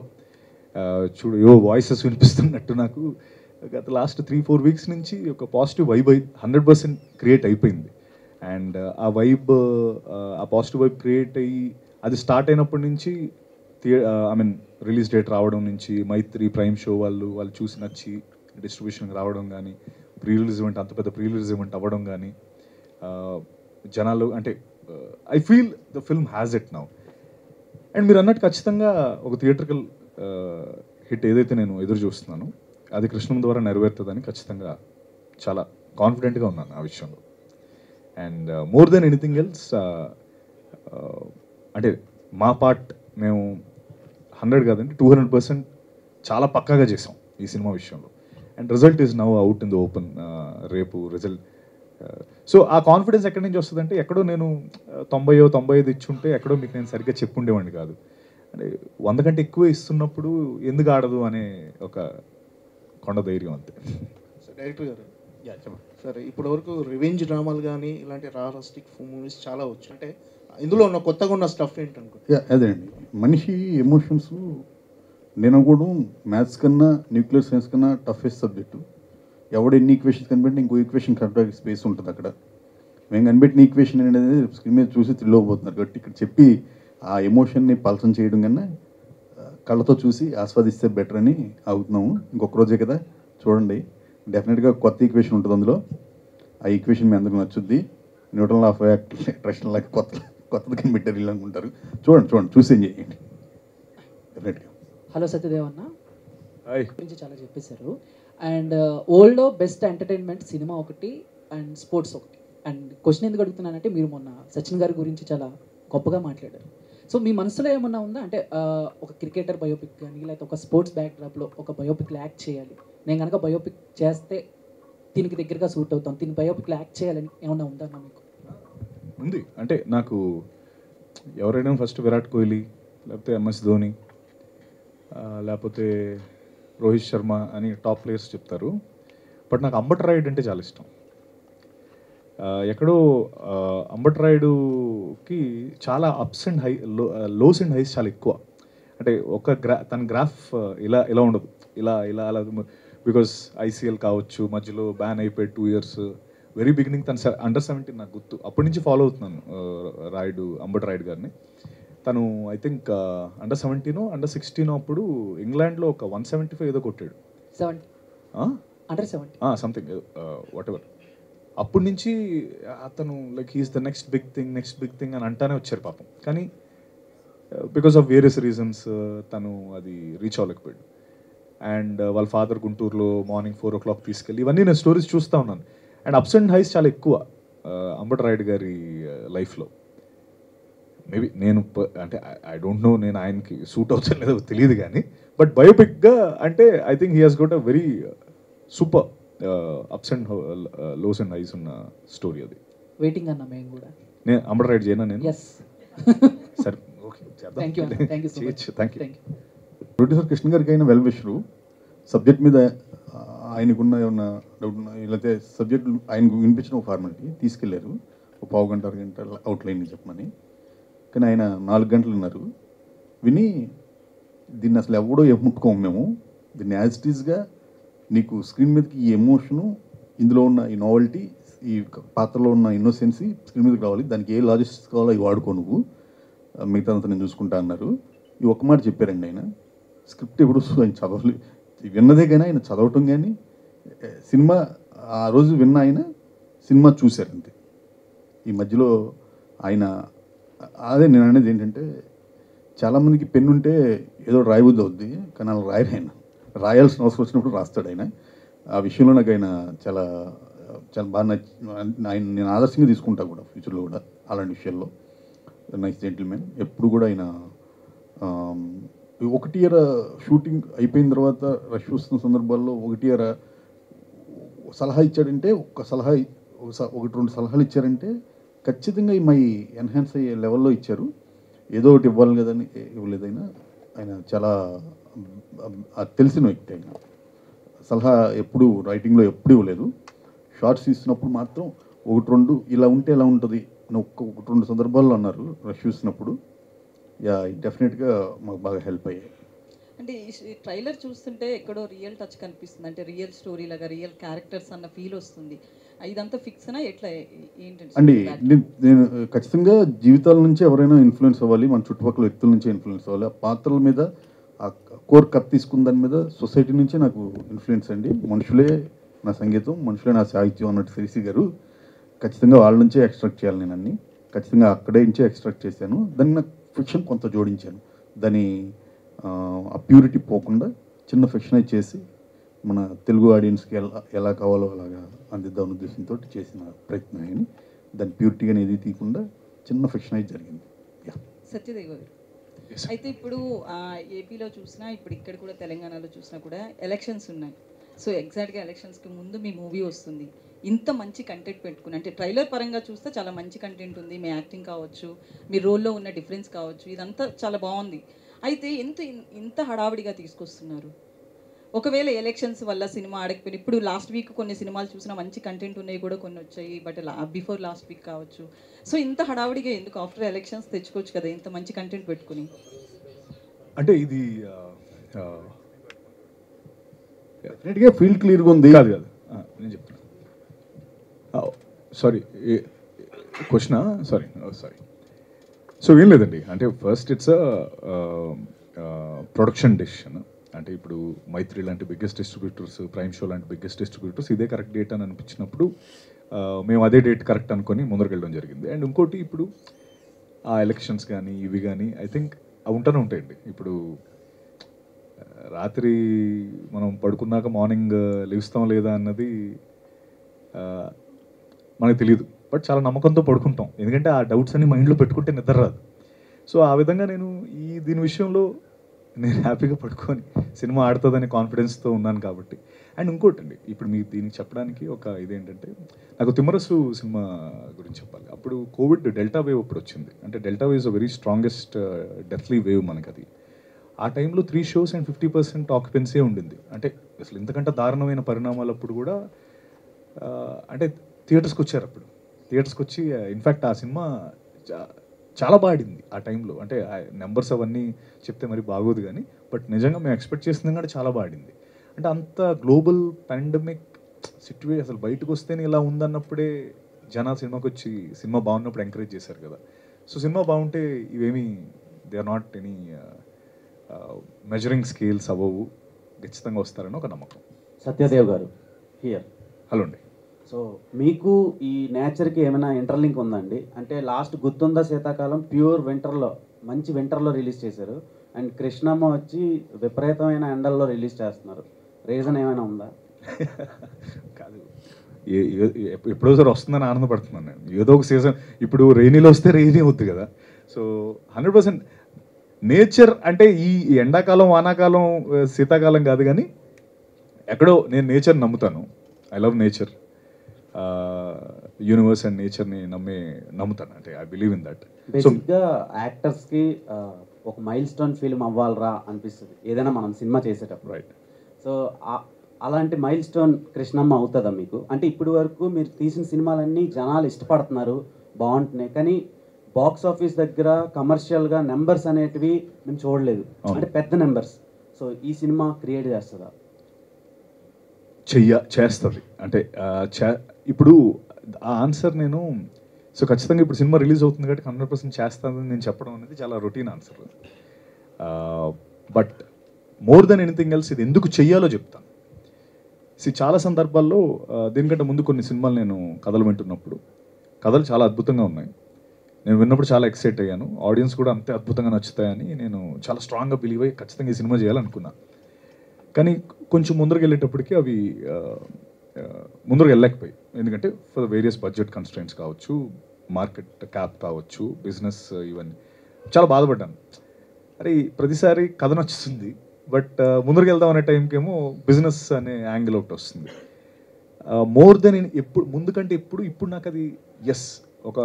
చూడు ఏవో వాయిసెస్ వినిపిస్తున్నట్టు నాకు గత లాస్ట్ 3-4 వీక్స్ నుంచి ఒక పాజిటివ్ వైబ్ 100% క్రియేట్ అయిపోయింది. అండ్ ఆ పాజిటివ్ వైబ్ క్రియేట్ అయ్యి అది స్టార్ట్ అయినప్పటి నుంచి రిలీజ్ డేట్ రావడం నుంచి మైత్రి ప్రైమ్ షో వాళ్ళు చూసి నచ్చి డిస్ట్రిబ్యూషన్కి రావడం కానీ, ప్రీ రిలీజ్ ఈవెంట్ అంత పెద్ద ప్రీ రిలీజ్ ఈవెంట్ అవ్వడం కానీ, జనాలు అంటే I feel the film has it now. And మీరు అన్నట్టు ఖచ్చితంగా ఒక థియేట్రికల్ హిట్ ఏదైతే నేను ఎదురు చూస్తున్నానో అది కృష్ణం ద్వారా నెరవేరుతుందని ఖచ్చితంగా చాలా కాన్ఫిడెంట్గా ఉన్నాను ఆ విషయంలో. And more than anything else అంటే మా పార్ట్ మేము 100 కాదండి 200% చాలా పక్కాగా చేసాం ఈ సినిమా విషయంలో. And result is now out in the open. రేపు రిజల్ట్. సో ఆ కాన్ఫిడెన్స్ ఎక్కడి నుంచి వస్తుందంటే ఎక్కడో నేను 90-95 ఇచ్చుంటే ఎక్కడో మీకు నేను సరిగ్గా చెప్పుండేవాడిని కాదు. అంటే 100 కంటే ఎక్కువ ఇస్తున్నప్పుడు ఎందుకు ఆడదు అనే ఒక కొండ ధైర్యం అంతే. సార్ డైరెక్టర్ గారు సార్ ఇప్పటి వరకు రివెంజ్ డ్రామాలు కానీ ఇలాంటి రాస్టిక్ మూవీస్ చాలా వచ్చు. అంటే ఇందులో ఉన్న కొత్తగా ఉన్న స్టఫ్ ఏంటనుకో. అదే అండి, మనిషి ఎమోషన్స్ నేను కూడా మ్యాథ్స్ కన్నా న్యూక్లియర్ సైన్స్ కన్నా టఫెస్ట్ సబ్జెక్టు. ఎవడు ఎన్ని ఈక్వేషన్స్ కనిపెట్టి ఇంకో ఈక్వేషన్ కరెక్ట్గా స్పేస్ ఉంటుంది అక్కడ. మేము కనిపెట్టిన ఈక్వేషన్ అనేది స్క్రీన్ మీద చూసి త్రిల్లోపోతున్నారు కాబట్టి ఇక్కడ చెప్పి ఆ ఎమోషన్ని పల్సం చేయడం కన్నా కళ్ళతో చూసి ఆస్వాదిస్తే బెటర్ అని అవుతున్నాము. ఇంకొక రోజే కదా చూడండి, డెఫినెట్గా కొత్త ఈక్వేషన్ ఉంటుంది అందులో. ఆ ఈక్వేషన్ మీ అందరికీ నచ్చుద్ది. న్యూటన్ ఆఫ్ అట్రాక్షన్ లాగా కొత్తది కనిపెట్టారు వీళ్ళు అనుకుంటారు. చూడండి చూసి ఏం చేయండి డెఫినెట్గా. హలో సత్యదేవ్ అన్న, హాయ్. గురించి చాలా చెప్పేశారు. అండ్ ఓల్డ్లో బెస్ట్ ఎంటర్టైన్మెంట్ సినిమా ఒకటి అండ్ స్పోర్ట్స్ ఒకటి. అండ్ క్వశ్చన్ ఎందుకు అడుగుతున్నానంటే మీరు మొన్న సచిన్ గారి గురించి చాలా గొప్పగా మాట్లాడారు. సో మీ మనసులో ఏమన్నా ఉందా అంటే ఒక క్రికెటర్ బయోపిక్ కానీ లేకపోతే ఒక స్పోర్ట్స్ బ్యాక్డ్రాప్లో ఒక బయోపిక్లో యాక్ట్ చేయాలి, నేను కనుక బయోపిక్ చేస్తే దీనికి దగ్గరగా సూట్ అవుతాం, దీని బయోపిక్లో యాక్ట్ చేయాలని ఏమన్నా ఉందా అన్న మీకు? ఉంది. అంటే నాకు ఎవరైనా ఫస్ట్ విరాట్ కోహ్లీ లేకపోతే ఎంఎస్ ధోని లేకపోతే రోహిత్ శర్మ అని టాప్ ప్లేయర్స్ చెప్తారు. బట్ నాకు అంబట్ రాయుడు అంటే చాలా ఇష్టం. ఎక్కడో అంబట్ రాయుడుకి చాలా ups and lows and highs చాలా ఎక్కువ. అంటే ఒక తన గ్రాఫ్ ఇలా ఉండదు, ఇలా అలా. బికాస్ ఐసీఎల్ కావచ్చు, మధ్యలో బ్యాన్ అయిపోయి 2 years. వెరీ బిగినింగ్ తను అండర్ 17 నాకు గుర్తు, అప్పటి నుంచి ఫాలో అవుతున్నాను అంబట్ రాయుడు గారిని. తను ఐ థింక్ అండర్ 17 అండర్ 16 అప్పుడు ఇంగ్లాండ్లో ఒక 175 ఏదో కొట్టాడు. Something whatever. అప్పటి నుంచి అతను like he's the next big thing అని అంటానే వచ్చారు పాపం. కానీ బికాస్ ఆఫ్ వేరియస్ రీజన్స్ తను అది రీచ్ అవ్వలేకపోయాడు. అండ్ వాళ్ళ ఫాదర్ గుంటూరులో మార్నింగ్ 4 o'clock తీసుకెళ్ళి, ఇవన్నీ నేను స్టోరీస్ చూస్తూ ఉన్నాను. అండ్ అప్స్ అండ్ హైస్ చాలా ఎక్కువ అంబట్ రాయుడు గారి లైఫ్లో. మేబీ నేను అంటే ఐ డోంట్ నో నేను ఆయనకి సూట్ అవుతాను లేదో తెలియదు కానీ, బట్ బయోపిక్గా అంటే I think he has got a very super ups and lows and highs ఉన్న స్టోరీ అది. వెయిటింగ్ అన్న మేము కూడా. నేను అంబట్ రాయుడు చేయనా నేను? సరే okay thank you. Thank you. Producer Krishna గారికి అయిన వెల్ విషరు సబ్జెక్ట్ మీద ఆయనకున్న ఏమన్నా డౌట్ లేకపోతే సబ్జెక్ట్ ఆయనకు వినిపించిన ఒక ఫార్మాలిటీ తీసుకెళ్లారు, ఒక 1/2 గంట 1 గంట అవుట్లైన్ చెప్పమని. కానీ ఆయన 4 గంటలు ఉన్నారు. విని దీన్ని అసలు ఎవడో ముట్టుకోము మేము, దీన్ని యాజ్ ఇట్ ఈస్గా నీకు స్క్రీన్ మీదకి ఈ ఎమోషను, ఇందులో ఉన్న ఈ నావెల్టీ, ఈ పాత్రలో ఉన్న ఇన్నోసెన్సీ స్క్రీన్ మీదకి రావాలి, దానికి ఏ లాజిస్టిక్స్ కావాలో అవి వాడుకో నువ్వు, మిగతా అంతా నేను చూసుకుంటా అన్నారు. ఈ ఒక్క మాట చెప్పారండి. ఆయన స్క్రిప్ట్ ఎప్పుడు ఆయన చదవలేదు, విన్నదే కానీ ఆయన చదవటం కానీ సినిమా ఆ రోజు విన్న ఆయన సినిమా చూశారు అంతే. ఈ మధ్యలో ఆయన అదే నేను అనేది ఏంటంటే చాలామందికి పెన్ను ఉంటే ఏదో రాయబుద్ధి అవుద్ది, కానీ అలా రాయరు. ఆయన రాయాల్సిన అవసరం వచ్చినప్పుడు రాస్తాడు ఆయన. ఆ విషయంలో నాకు ఆయన చాలా చాలా బాగా ఆయన నేను ఆదర్శంగా తీసుకుంటా కూడా ఫ్యూచర్లో కూడా అలాంటి విషయాల్లో. Nice gentlemen. ఎప్పుడు కూడా ఆయన 1 year షూటింగ్ అయిపోయిన తర్వాత రష్ వస్తున్న సందర్భాల్లో 1 year సలహా ఇచ్చాడంటే, ఒక 1-2 సలహాలు ఇచ్చారంటే ఖచ్చితంగా మై ఎన్హాన్స్ అయ్యే లెవెల్లో ఇచ్చారు. ఏదో ఒకటి ఇవ్వాలి కదని ఇవ్వలేదైనా. ఆయన చాలా తెలిసిన వ్యక్తి. ఆయన సలహా ఎప్పుడు రైటింగ్లో ఎప్పుడు ఇవ్వలేదు. షార్ట్స్ ఇస్తున్నప్పుడు మాత్రం 1-2 ఇలా ఉంటే ఎలా ఉంటుంది అని 1-2 సందర్భాల్లో అన్నారు రష్ చూసినప్పుడు. యా డెఫినెట్గా మాకు బాగా హెల్ప్ అయ్యాయి. అంటే ఈ ట్రైలర్ చూస్తుంటే ఎక్కడో రియల్ టచ్ కనిపిస్తుంది, అంటే రియల్ స్టోరీ లాగా రియల్ క్యారెక్టర్స్ అన్న ఫీల్ వస్తుంది. ఇదంతా ఫిక్స్నా ఎట్లా ఏంటంటే అండి? నేను ఖచ్చితంగా జీవితాల నుంచి ఎవరైనా ఇన్ఫ్లుయెన్స్ అవ్వాలి, మన చుట్టుపక్కల వ్యక్తుల నుంచి ఇన్ఫ్లుయెన్స్ అవ్వాలి. ఆ పాత్రల మీద ఆ కోర్ కథ తీసుకున్న దాని మీద సొసైటీ నుంచే నాకు ఇన్ఫ్లుయెన్స్ అండి. మనుషులే నా సంగీతం, మనుషులే నా సాహిత్యం అన్నట్టు శ్రీశ్రీ గారు. ఖచ్చితంగా వాళ్ళ నుంచే ఎక్స్ట్రాక్ట్ చేయాలి నేను అన్ని. ఖచ్చితంగా అక్కడే నుంచే ఎక్స్ట్రాక్ట్ చేశాను. దాన్ని నాకు ఫిక్షన్ కొంత జోడించాను. దాని ఆ ప్యూరిటీ పోకుండా చిన్న ఫిక్షనైజ్ చేసి మన తెలుగు ఆడియన్స్కి ఎలా కావాలో అలాగా అందిద్దామన్న ఉద్దేశంతో చేసిన ప్రయత్నం. కానీ దాని ప్యూరిటీగా ఏది తీయకుండా చిన్న ఫిక్షనైజ్ జరిగింది. సత్యదేవ్ గారు, అయితే ఇప్పుడు ఏపీలో చూసినా ఇప్పుడు ఇక్కడ కూడా తెలంగాణలో చూసినా కూడా ఎలక్షన్స్ ఉన్నాయి. సో ఎగ్జాక్ట్గా ఎలక్షన్స్కి ముందు మీ మూవీ వస్తుంది. ఇంత మంచి కంటెంట్ పెట్టుకుని, అంటే ట్రైలర్ పరంగా చూస్తే చాలా మంచి కంటెంట్ ఉంది, మీ యాక్టింగ్ కావచ్చు, మీ రోల్లో ఉన్న డిఫరెన్స్ కావచ్చు, ఇదంతా చాలా బాగుంది. అయితే ఇంత హడావిడిగా తీసుకొస్తున్నారు. ఒకవేళ ఎలక్షన్స్ వల్ల సినిమా ఆడకపోయినా, ఇప్పుడు లాస్ట్ వీక్ కొన్ని సినిమాలు చూసినా మంచి కంటెంట్ ఉన్నాయి కూడా కొన్ని వచ్చాయి, బట్ బిఫోర్ లాస్ట్ వీక్ కావచ్చు. సో ఇంత హడావిడిగా ఎందుకు ఆఫ్టర్ ఎలక్షన్స్ తెచ్చుకోవచ్చు కదా ఇంత మంచి కంటెంట్ పెట్టుకుని? అంటే ఇది డెఫినెట్గా ఫీల్డ్ క్లియర్గా ఉంది. కాదు కాదు నేను చెప్తాను. సారీ, క్వశ్చనా? సారీ. సో ఏం లేదండి, అంటే ఫస్ట్ ఇట్స్ ప్రొడక్షన్ డెసిషన్. అంటే ఇప్పుడు మైత్రి లాంటి బిగ్గెస్ట్ డిస్ట్రిబ్యూటర్స్, ప్రైమ్ షో లాంటి బిగ్గెస్ట్ డిస్ట్రిబ్యూటర్స్ ఇదే కరెక్ట్ డేట్ అని అనిపించినప్పుడు మేము అదే డేట్ కరెక్ట్ అనుకొని ముందరకెళ్ళడం జరిగింది. అండ్ ఇంకోటి ఇప్పుడు ఆ ఎలక్షన్స్ కానీ ఇవి కానీ ఐ థింక్ అవి ఉంటూనే ఉంటాయండి. ఇప్పుడు రాత్రి మనం పడుకున్నాక మార్నింగ్ లేస్తాం లేదా అన్నది మనకు తెలియదు, బట్ చాలా నమ్మకంతో పడుకుంటాం, ఎందుకంటే ఆ డౌట్స్ అన్ని మైండ్లో పెట్టుకుంటే నిద్ర రాదు. సో ఆ విధంగా నేను దీని విషయంలో నేను హ్యాపీగా పడుకొని సినిమా ఆడుతుందనే కాన్ఫిడెన్స్తో ఉన్నాను కాబట్టి. అండ్ ఇంకోటి అండి, ఇప్పుడు మీకు దీనికి చెప్పడానికి ఒక ఇదేంటంటే, నాకు తిమ్మరసు సినిమా గురించి చెప్పాలి. అప్పుడు కోవిడ్ డెల్టా వేవ్ అప్పుడు వచ్చింది. అంటే delta wave is a very strongest deathly wave మనకి. అది ఆ టైంలో 3 shows అండ్ 50% ఆక్యుపెన్సీ ఉండింది. అంటే అసలు ఇంతకంటే దారుణమైన పరిణామాలు అప్పుడు కూడా అంటే థియేటర్స్కి వచ్చారు. అప్పుడు థియేటర్స్కి వచ్చి ఇన్ఫ్యాక్ట్ ఆ సినిమా చాలా బాడింది ఆ టైంలో. అంటే నెంబర్స్ అవన్నీ చెప్తే మరి బాగోదు కానీ, బట్ నిజంగా మేము ఎక్స్పెక్ట్ చేసింది కూడా చాలా బాడింది. అంటే అంత గ్లోబల్ పాండమిక్ సిచ్యువేషన్ అసలు బయటకు వస్తేనే ఇలా ఉందన్నప్పుడే జనాలు సినిమాకి వచ్చి సినిమా బాగున్నప్పుడు ఎంకరేజ్ చేశారు కదా. సో సినిమా బాగుంటే ఇవేమీ they are not any measuring scales అవ్వవు, ఖచ్చితంగా వస్తారని ఒక నమ్మకం. సత్యదేవ్ గారు హియర్. హలో అండి. సో మీకు ఈ నేచర్కి ఏమైనా ఇంటర్లింక్ ఉందండి? అంటే లాస్ట్ గుర్తుందా శీతాకాలం ప్యూర్ వింటర్లో, మంచి వింటర్లో రిలీజ్ చేశారు. అండ్ కృష్ణమ్మ వచ్చి విపరీతమైన ఎండల్లో రిలీజ్ చేస్తున్నారు. రీజన్ ఏమైనా ఉందా? కాదు, ఎప్పుడోసారి వస్తుందని ఆనందపడుతున్నాను నేను. ఏదో ఒక సీజన్, ఇప్పుడు రెయినీలో వస్తే రెయినీ అవుతుంది కదా. సో 100% నేచర్ అంటే ఈ ఎండాకాలం, వానాకాలం, శీతాకాలం కాదు కానీ ఎక్కడో నేను నేచర్ నమ్ముతాను. I love nature, universe and నేచర్ని నమ్ముతాను. అంటే ఐ బిలీవ్ ఇన్ దట్. బేసిక్గా యాక్టర్స్కి ఒక మైల్ స్టోన్ ఫిల్మ్ అవ్వాలరా అనిపిస్తుంది ఏదైనా మనం సినిమా చేసేటప్పుడు. రైట్. సో అలాంటి మైల్ స్టోన్ కృష్ణమ్మ అవుతుందా మీకు? అంటే ఇప్పటి వరకు మీరు తీసిన సినిమాలన్నీ జనాలు ఇష్టపడుతున్నారు, బాగుంటున్నాయి, కానీ బాక్స్ ఆఫీస్ దగ్గర కమర్షియల్గా నెంబర్స్ అనేటివి మేము చూడలేదు, అంటే పెద్ద నెంబర్స్. సో ఈ సినిమా క్రియేట్ చేస్తుందా? చేస్తుంది. అంటే ఇప్పుడు ఆ ఆన్సర్ నేను సో ఖచ్చితంగా ఇప్పుడు సినిమా రిలీజ్ అవుతుంది కాబట్టి 100% చేస్తానని నేను చెప్పడం అనేది చాలా routine answer. But more than anything else ఇది ఎందుకు చెయ్యాలో చెప్తాను. చాలా సందర్భాల్లో దీనికంటే ముందు కొన్ని సినిమాలు నేను కథలు వింటున్నప్పుడు కథలు చాలా అద్భుతంగా ఉన్నాయి. నేను విన్నప్పుడు చాలా ఎక్సైట్ అయ్యాను. ఆడియన్స్ కూడా అంతే అద్భుతంగా నచ్చుతాయని నేను చాలా స్ట్రాంగ్గా బిలీవ్ అయ్యి ఖచ్చితంగా ఈ సినిమా చేయాలనుకున్నా. కానీ కొంచెం ముందరకు వెళ్ళేటప్పటికి అవి ముందరకు వెళ్ళలేకపోయి. ఎందుకంటే for the various budget constraints కావచ్చు, మార్కెట్ క్యాప్ కావచ్చు, బిజినెస్, ఇవన్నీ చాలా బాధపడ్డాను. అరే ప్రతిసారి కథ నచ్చుతుంది, బట్ ముందరకు వెళ్దాం అనే టైంకేమో బిజినెస్ అనే యాంగిల్ ఒకటి వస్తుంది. మోర్ దెన్ ఎప్పుడు ముందు కంటే ఇప్పుడు నాకు అది ఒక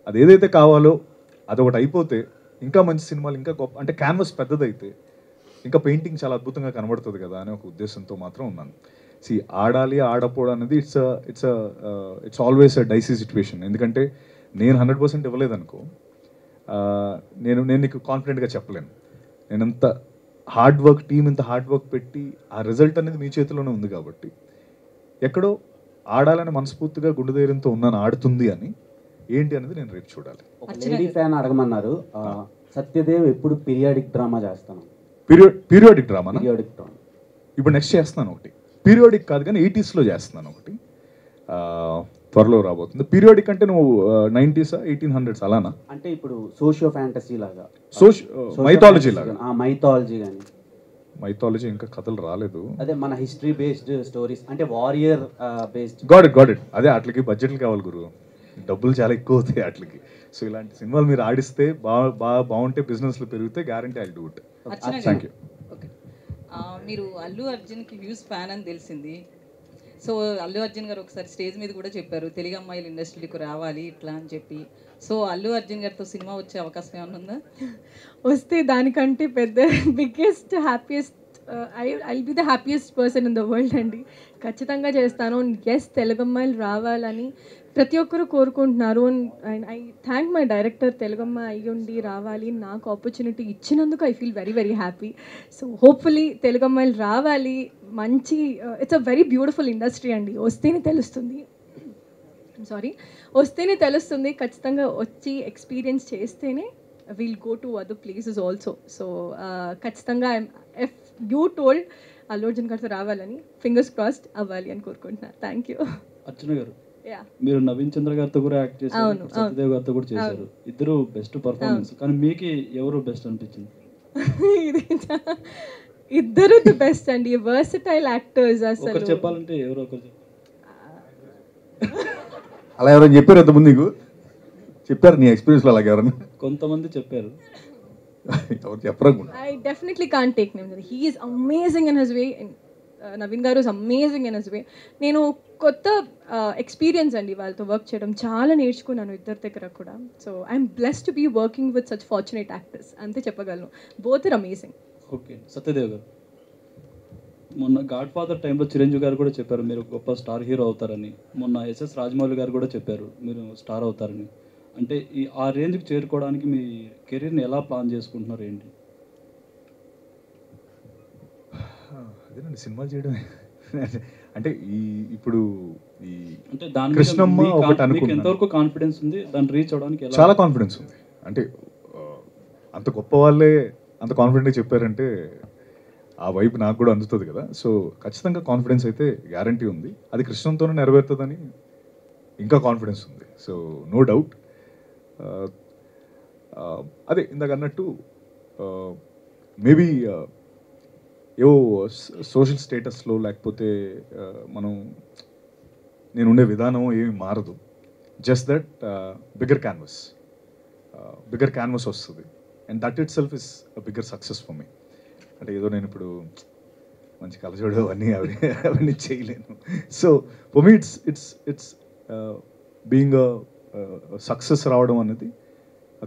అది ఏదైతే కావాలో అదొకటి అయిపోతే ఇంకా మంచి సినిమాలు, ఇంకా గొప్ప, అంటే క్యాన్వస్ పెద్దదైతే ఇంకా పెయింటింగ్ చాలా అద్భుతంగా కనబడుతుంది కదా అనే ఒక ఉద్దేశంతో మాత్రం ఉన్నాను. ఆడాలి ఆడపోవడం అనేది it's always a dicey situation. ఎందుకంటే నేను 100% ఇవ్వలేదనుకో, నేను నీకు కాన్ఫిడెంట్గా చెప్పలేను. నేనంత హార్డ్ వర్క్, టీం ఇంత హార్డ్ వర్క్ పెట్టి ఆ రిజల్ట్ అనేది మీ చేతిలోనే ఉంది కాబట్టి ఎక్కడో ఆడాలని మనస్ఫూర్తిగా గుండె ధైర్యంతో ఉన్నాను, ఆడుతుంది అని. ఏంటి అనేది నేను రేపు చూడాలి. ఒక లేడీ ఫ్యాన్ అడగమన్నారు, సత్యదేవ్ ఎప్పుడు పీరియాడిక్ డ్రామా చేస్తాను? పీరియాడిక్ డ్రామా డ్రామా ఇప్పుడు నెక్స్ట్ చేస్తున్నాను ఒకటి. పీరియాడిక్ కాదు కానీ 80s చేస్తున్నాను ఒకటి, త్వరలో రాబోతుంది. పీరియాడిక్ అంటే నువ్వు 90s 1800s అలానా? అంటే ఇప్పుడు సోషియో ఫ్యాంటసీ లాగా, మైథాలజీ లాగా. మైథాలజీ కానీ మైథాలజీ ఇంకా కథలు రాలేదు. అదే మన హిస్టరీ బేస్డ్ స్టోరీస్, అంటే వారియర్ బేస్డ్. Got it. అదే అట్లకి బడ్జెట్లు కావాలి గురు. డబ్బులు చాలా ఎక్కువ అవుతాయి వాటికి. సో ఇలాంటి సినిమాలు మీరు ఆడిస్తే బాగుంటే బిజినెస్లు పెరిగితే guarantee I do it. Archana thank you. Okay, మీరు అల్లు అర్జున్కి హ్యూజ్ ఫ్యాన్ అని తెలిసింది. సో అల్లు అర్జున్ గారు ఒకసారి స్టేజ్ మీద కూడా చెప్పారు తెలుగు అమ్మాయిలు ఇండస్ట్రీకి రావాలి ఇట్లా అని చెప్పి. సో అల్లు అర్జున్ గారితో సినిమా వచ్చే అవకాశం ఏమైనా ఉందా? వస్తే దానికంటే పెద్ద biggest happiest I be the happiest person in the world అండి. ఖచ్చితంగా చేస్తాను. ఎస్, తెలుగు అమ్మాయిలు రావాలని ప్రతి ఒక్కరు కోరుకుంటున్నారు. And I thank my director, తెలుగమ్మ అయ్యుండి రావాలి నాకు ఆపర్చునిటీ ఇచ్చినందుకు I feel very very happy. So hopefully Telugu అమ్మాయిలు రావాలి. మంచి it's a very beautiful industry అండి. వస్తేనే తెలుస్తుంది, వస్తేనే తెలుస్తుంది. ఖచ్చితంగా వచ్చి ఎక్స్పీరియన్స్ చేస్తేనే we'll go to other places also. So ఖచ్చితంగా if you told Allu Arjun గారితో రావాలని, ఫింగర్స్ క్రాస్డ్ అవ్వాలి అని కోరుకుంటున్నాను. Thank you. అర్చన గారు, మీరు నవీన్ చంద్ర గారితో కూడా యాక్ట్ చేశారు, సత్యదేవ్ గారితో కూడా చేశారు. ఇద్దరు బెస్ట్ పర్ఫార్మెన్స్. కానీ మీకు ఎవరు బెస్ట్ అనిపించింది? ఇద్దరు ది బెస్ట్ అండి, వర్సటైల్ యాక్టర్స్. అసలు చెప్పాలంటే ఎవరు ఒకరు అలా ఎవరైనా చెప్పారు ఎంతమంది నీకు చెప్పారు నీ ఎక్స్పీరియన్స్లో? అలాగే ఎవరైనా కొంతమంది చెప్పారు, ఎవరు చెప్పరా? I definitely can't take names. He is amazing in his way. Naveen గారు is amazing in his way. నేను కొత్త ఎక్స్పీరియన్స్ అండి వాళ్ళతో వర్క్ చేయడం, చాలా నేర్చుకున్నాను ఇద్దరి దగ్గర కూడా. So I'm blessed to be working with such fortunate actors, అంతే చెప్పగలను. Both are amazing. Okay, Satyadev గారు, మొన్న గాడ్ ఫాదర్ టైంలో చిరంజీవి గారు కూడా చెప్పారు మీరు గొప్ప స్టార్ హీరో అవుతారని. మొన్న ఎస్ఎస్ రాజమౌళి గారు కూడా చెప్పారు మీరు స్టార్ అవుతారని. అంటే ఆ రేంజ్కి చేరుకోవడానికి మీ కెరీర్ని ఎలా ప్లాన్ చేసుకుంటున్నారు ఏంటి? అదేనండి, సినిమాలు చేయడమే. అంటే ఇప్పుడు ఈ అంటే దాని కృష్ణమ్మ ఒకటి అనుకుంటున్నాను. ఎంతవరకు కాన్ఫిడెన్స్ ఉంది దాన్ని రీచ్ అవడానికి? చాలా కాన్ఫిడెన్స్ ఉంది. అంటే అంత గొప్ప వాళ్ళే అంత కాన్ఫిడెంట్గా చెప్పారంటే ఆ వైపు నాకు కూడా అందుతుంది కదా. సో ఖచ్చితంగా కాన్ఫిడెన్స్ అయితే గ్యారంటీ ఉంది. అది కృష్ణంతోనే నెరవేరుతుందని ఇంకా కాన్ఫిడెన్స్ ఉంది. So no doubt. అదే ఇందాక అన్నట్టు మేబీ ఏవో సోషల్ స్టేటస్లో లేకపోతే నేను ఉండే విధానం ఏమి మారదు. జస్ట్ దట్ బిగ్గర్ క్యాన్వస్ వస్తుంది. And that it self is a bigger success for me. అంటే ఏదో నేను ఇప్పుడు మంచి కలజోడు అవన్నీ చేయలేను. So for me it's being success రావడం అనేది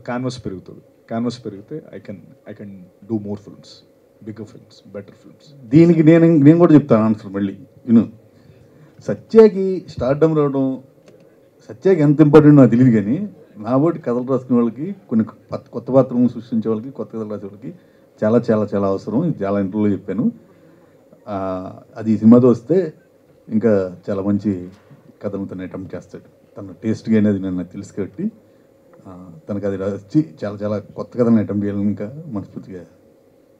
క్యాన్వస్ పెరుగుతుంది. క్యాన్వస్ పెరిగితే I can do more films, bigger films, better films. దీనికి నేను కూడా చెప్తాను ఆన్సర్ మళ్ళీ విను. సత్యాకి స్టార్డమ్ రావడం, సత్యాకి ఎంత ఇంపార్టెంట్ నాకు తెలియదు, కానీ నా బోటి కథలు రాసుకునే వాళ్ళకి, కొన్ని కొత్త పాత్రలను సృష్టించే వాళ్ళకి, కొత్త కథలు రాసే వాళ్ళకి చాలా చాలా చాలా అవసరం. ఇది చాలా ఇంటర్వ్యూలో చెప్పాను. అది ఈ సినిమాతో వస్తే ఇంకా చాలా మంచి కథను తను అటెంప్ట్ చేస్తాడు. తన టేస్ట్గా అనేది నేను నాకు తెలుసు కాబట్టి తనకు అది వచ్చి చాలా చాలా కొత్త కథను అటెంప్ట్ చేయాలని ఇంకా మనస్ఫూర్తిగా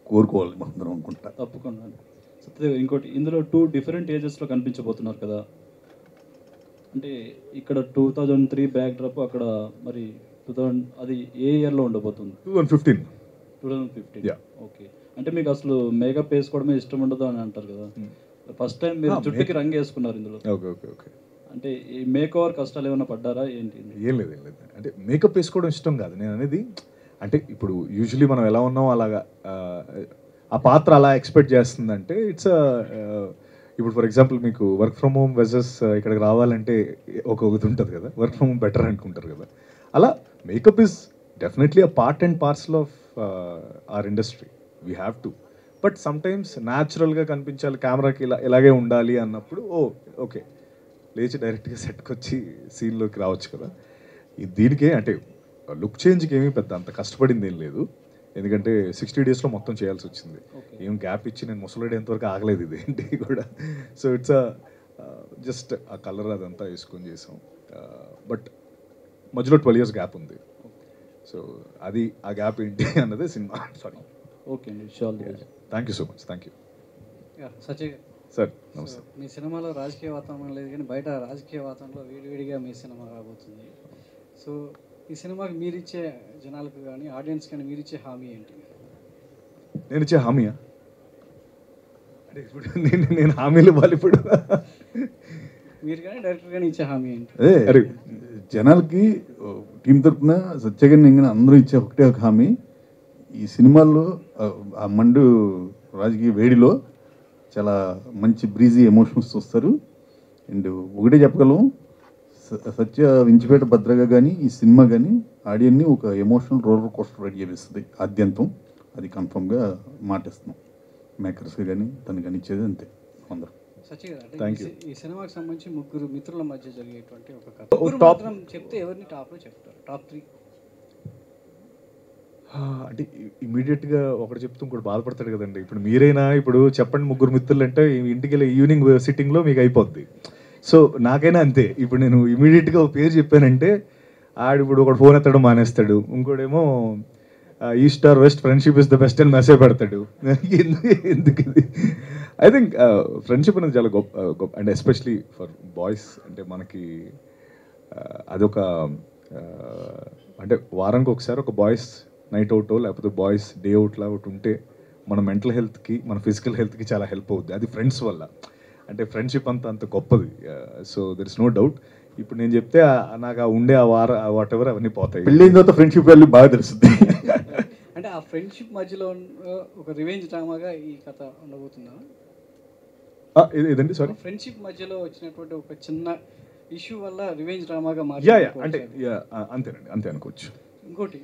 కోరుకోవాలి మనందరం అనుకుంటా. తప్పకుండా. సత్యదేవ్, ఇంకోటి, ఇందులో 2 డిఫరెంట్ ఏజెస్లో కనిపించబోతున్నారు కదా. అంటే ఇక్కడ 2003 బ్యాక్ డ్రాప్, అక్కడ మరి 2000 అది ఏ ఇయర్లో ఉండబోతుంది? 2015. ఓకే. అంటే మీకు అసలు మేకప్ వేసుకోవడమే ఇష్టం ఉండదు అని అంటారు కదా. ఫస్ట్ టైం మీరు జుట్టుకి రంగు వేసుకున్నారు ఇందులో. ఓకే. అంటే ఈ మేక్ ఓవర్ కష్టాలు ఏమైనా పడ్డారా ఏంటి? ఏం లేదు. అంటే మేకప్ వేసుకోవడం ఇష్టం కాదు నేను అనేది. అంటే ఇప్పుడు యూజువలీ మనం ఎలా ఉన్నాం అలాగా ఆ పాత్ర అలా ఎక్స్పెక్ట్ చేస్తుందంటే ఇట్స్ ఇప్పుడు ఫర్ ఎగ్జాంపుల్ మీకు వర్క్ ఫ్రమ్ హోమ్ వెర్సెస్ ఇక్కడికి రావాలంటే ఒకటి ఉంటుంది కదా, వర్క్ ఫ్రమ్ హోమ్ బెటర్ అనుకుంటారు కదా. అలా makeup is definitely a part and parcel of our industry. We have to. But sometimes న్యాచురల్గా కనిపించాలి, కెమెరాకి ఇలాగే ఉండాలి అన్నప్పుడు ఓకే లేచి డైరెక్ట్గా సెట్కి వచ్చి సీన్లోకి రావచ్చు కదా. దీనికే అంటే లుక్ చేంజ్కి ఏమీ పెద్ద అంత కష్టపడింది ఏం లేదు. ఎందుకంటే 60 డేస్లో మొత్తం చేయాల్సి వచ్చింది. ఏం గ్యాప్ ఇచ్చి నేను ముసలాడేంతవరకు ఆగలేదు ఇది ఏంటి కూడా. సో ఇట్స్ జస్ట్ ఆ కలర్ అదంతా వేసుకొని చేసాం. బట్ మధ్యలో 12 years గ్యాప్ ఉంది. సో అది ఆ గ్యాప్ ఏంటి అన్నదే సినిమా. సారీ. ఓకే అండి, sure. Thank you so much. Thank you. Sachiv sir నమస్తే. మీ సినిమాలో రాజకీయ వాతావరణం లేదు, కానీ బయట రాజకీయ వాతావరణంలో విడివిడిగా మీ సినిమా రాబోతుంది. సో ఈ సినిమాకి మీరిచ్చే జనాలకు కానీ ఆడియన్స్ కానీ మీరిచ్చే హామీ ఏంటి? నేను ఇచ్చే హామీయా? అంటే ఇప్పుడు నేను హామీలు ఇవ్వాలి ఇప్పుడు? మీరు కానీ డైరెక్టర్ కానీ ఇచ్చే హామీ ఏంటి? అదే జనాలకి టీం తరఫున సత్యగారిని ఇంకా అందరూ ఇచ్చే ఒకటే ఒక హామీ, ఈ సినిమాల్లో ఆ మండు రాజకీయ వేడిలో చాలా మంచి బ్రీజీ ఎమోషన్స్ చూస్తారు. అండ్ ఒకటే చెప్పగలం, సత్య వించిపేట భద్రగా కానీ ఈ సినిమా కానీ ఆడియన్ని ఒక ఎమోషనల్ రోలర్ కోస్టర్ రెడీ చేపిస్తుంది ఆద్యంతం. అది కన్ఫర్మ్గా మాటిస్తున్నాం మేకర్స్గా కానీ తను కానీ ఇచ్చేది అంతే అందరూ. సచి గారు, అంటే థ్యాంక్ యూ. ఈ సినిమాకి సంబంధించి ముగ్గురు మిత్రుల మధ్య జరిగేటువంటి ఒక కథ. టాప్ ముగ్గురు మాత్రం చెప్తే ఎవరిని టాప్లో చెప్తారు? టాప్ 3 అంటే ఇమీడియట్గా ఒకటి చెప్తూ ఇంకోటి బాధపడతాడు కదండి. ఇప్పుడు మీరైనా ఇప్పుడు చెప్పండి ముగ్గురు మిత్రులు అంటే ఇంటికి వెళ్ళి ఈవినింగ్ సిట్టింగ్లో మీకు అయిపోద్ది. సో నాకైనా అంతే. ఇప్పుడు నేను ఇమీడియట్గా ఒక పేరు చెప్పానంటే ఆడు ఇప్పుడు ఒకటి ఫోన్ ఎత్తడం మానేస్తాడు, ఇంకోటేమో east or west friendship is the best అని మెసేజ్ పెడతాడు. ఎందుకు ఇది? ఐ థింక్ ఫ్రెండ్షిప్ అనేది చాలా గొప్ప అండ్ ఎస్పెషలీ ఫర్ బాయ్స్. అంటే మనకి అదొక అంటే వారానికి ఒకసారి ఒక బాయ్స్ నైట్ అవుటో లేకపోతే బాయ్స్ డే అవుట్లా ఒకటి ఉంటే మన మెంటల్ హెల్త్కి మన ఫిజికల్ హెల్త్కి చాలా హెల్ప్ అవుద్ది. అది ఫ్రెండ్స్ వల్ల. అంటే ఫ్రెండ్షిప్ అంత గొప్పది. So there is no doubt. ఇప్పుడు నేను చెప్తే నాకు ఉండే ఆ వాట్ ఎవర్ అవన్నీ పోతాయి. పెళ్ళైన తర్వాత ఫ్రెండ్షిప్ వాల్యూ బాగా తెలుస్తుంది. అంటే ఆ ఫ్రెండ్షిప్ మధ్యలో ఒక రివెంజ్ డ్రామాగా ఈ కథ ఉండబోతుందా? ఇదండి సారీ, ఫ్రెండ్షిప్ మధ్యలో వచ్చినటువంటి ఒక చిన్న ఇష్యూ వల్ల రివెంజ్ డ్రామాగా అంటే అంతేనండి, అంతే అనుకోవచ్చు. ఇంకోటి,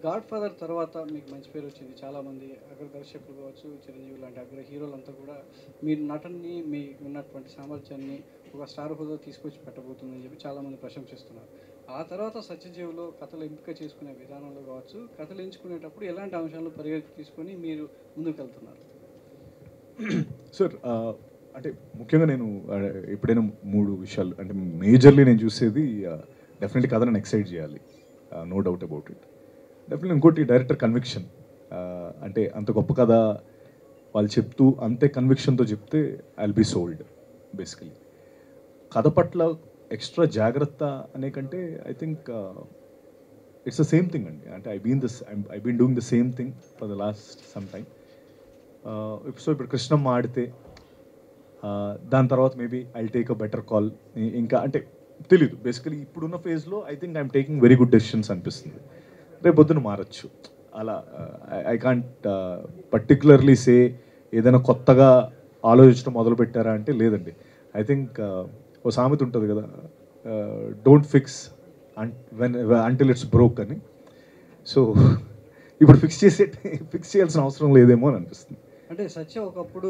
గాడ్ ఫాదర్ తర్వాత మీకు మంచి పేరు వచ్చింది. చాలామంది అగ్ర దర్శకులు కావచ్చు, చిరంజీవి లాంటి అగ్ర హీరోలంతా కూడా మీ నటనని, మీ ఉన్నటువంటి సామర్థ్యాన్ని ఒక స్టార్ హోదా తీసుకొచ్చి పెట్టబోతుందని చెప్పి చాలామంది ప్రశంసిస్తున్నారు. ఆ తర్వాత సత్యజీవులో కథలు ఎంపిక చేసుకునే విధానంలో కావచ్చు, కథలు ఎంచుకునేటప్పుడు ఎలాంటి అంశాలను పరిగణలోకి తీసుకొని మీరు ముందుకు వెళ్తున్నారు? సార్ అంటే ముఖ్యంగా నేను ఎప్పుడైనా 3 విషయాలు అంటే మేజర్లీ నేను చూసేది డెఫినెట్లీ కథ నన్ను ఎక్సైట్ చేయాలి, no doubt about it. Definitely ఇంకోటి డైరెక్టర్ కన్విక్షన్. అంటే అంత గొప్ప కథ వాళ్ళు చెప్తూ అంతే కన్విక్షన్తో చెప్తే I will be sold. Basically కథ పట్ల ఎక్స్ట్రా జాగ్రత్త అనే కంటే I think it's the same thing అండి. అంటే I been doing the same thing for the last some time. So ఇప్పుడు కృష్ణమ్మ ఆడితే దాని తర్వాత maybe I take a better call. ఇంకా అంటే తెలీదు. బేసికలీ ఇప్పుడున్న ఫేజ్లో I think I'm taking very good decisions అనిపిస్తుంది. రేపు పొద్దున మారచ్చు. అలా ఐ కాంట్ పర్టికులర్లీ సే ఏదైనా కొత్తగా ఆలోచించడం మొదలు పెట్టారా అంటే లేదండి. ఐ థింక్ ఓ సామెత ఉంటుంది కదా, don't fix until it's broke అని. సో ఇప్పుడు ఫిక్స్ చేయాల్సిన అవసరం లేదేమో అని అనిపిస్తుంది. అంటే సత్య ఒకప్పుడు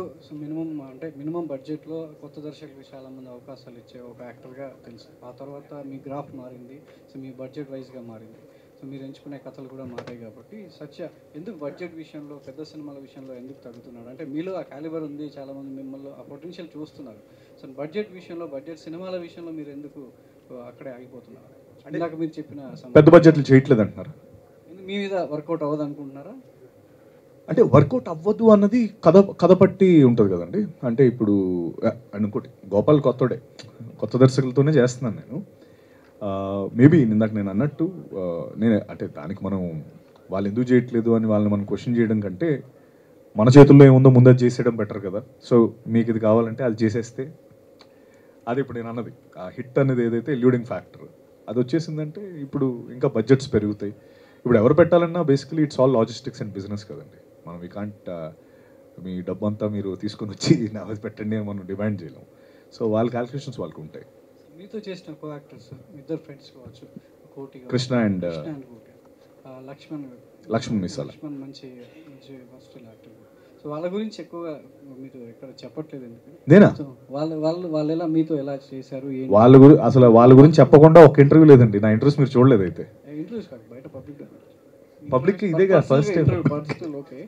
మినిమం బడ్జెట్లో కొత్త దర్శకులకు చాలామంది అవకాశాలు ఇచ్చే ఒక యాక్టర్గా తెలుసు. ఆ తర్వాత మీ గ్రాఫ్ మారింది, సో మీ బడ్జెట్ వైజ్గా మారింది, సో మీరు ఎంచుకునే కథలు కూడా మారాయి. కాబట్టి సత్య ఎందుకు బడ్జెట్ విషయంలో, పెద్ద సినిమాల విషయంలో ఎందుకు తగ్గుతున్నాడు? అంటే మీలో ఆ క్యాలిబర్ ఉంది, చాలామంది మిమ్మల్ని ఆ పొటెన్షియల్ చూస్తున్నారు. సో బడ్జెట్ విషయంలో, బడ్జెట్ సినిమాల విషయంలో మీరు ఎందుకు అక్కడే ఆగిపోతున్నారు? ఇందాక మీరు చెప్పిన పెద్ద బడ్జెట్లు చేయట్లేదు అంటున్నారు. మీ మీద వర్కౌట్ అవ్వదు అనుకుంటున్నారా? అంటే వర్కౌట్ అవ్వదు అన్నది కథ పట్టి ఉంటుంది కదండి. అంటే ఇప్పుడు అనుకోటి గోపాల్ కొత్త దర్శకులతోనే చేస్తున్నాను నేను. మేబీ ఇందాక నేను అన్నట్టు నేను అంటే దానికి మనం వాళ్ళు ఎందుకు చేయట్లేదు అని వాళ్ళని మనం క్వశ్చన్ చేయడం కంటే మన చేతుల్లో ఏముందో ముందు అది చేసేయడం బెటర్ కదా. సో మీకు ఇది కావాలంటే అది చేసేస్తే, అది ఇప్పుడు నేను అన్నది ఆ హిట్ అనేది ఏదైతే ఎల్యూడింగ్ ఫ్యాక్టర్ అది వచ్చేసిందంటే ఇప్పుడు ఇంకా బడ్జెట్స్ పెరుగుతాయి. ఇప్పుడు ఎవరు పెట్టాలన్నా basically it's all logistics and business కదండి. మనం వీ కాంట్ మీ డబ్బు అంతా మీరు తీసుకొని వచ్చి నాకు పెట్టండి అని మనం డిమాండ్ చేయలేం. సో వాళ్ళ క్యాల్కులేషన్స్ వాళ్ళకు ఉంటాయి. మీతో చేసిన కో యాక్టర్స్ ఇద్దరు ఫ్రెండ్స్ కావచ్చు, కోటి కృష్ణ అండ్ లక్ష్మణ్ మిసాల. లక్ష్మణ్ మంచి వర్స్టైల్ యాక్టర్. సో వాళ్ళ గురించి ఎక్కువగా మీరు ఇక్కడ చెప్పట్లేదు ఎందుకు? నేనా? వాళ్ళు ఎలా మీతో ఎలా చేశారు? వాళ్ళ గురించి చెప్పకుండా ఒక ఇంటర్వ్యూ లేదండి. నా ఇంటర్వ్యూస్ మీరు చూడలేదు అయితే? ఇంటర్వ్యూస్ కాదు, బయట పబ్లిక్ ఇదే కదా ఫస్ట్ పర్సనల్. ఓకే,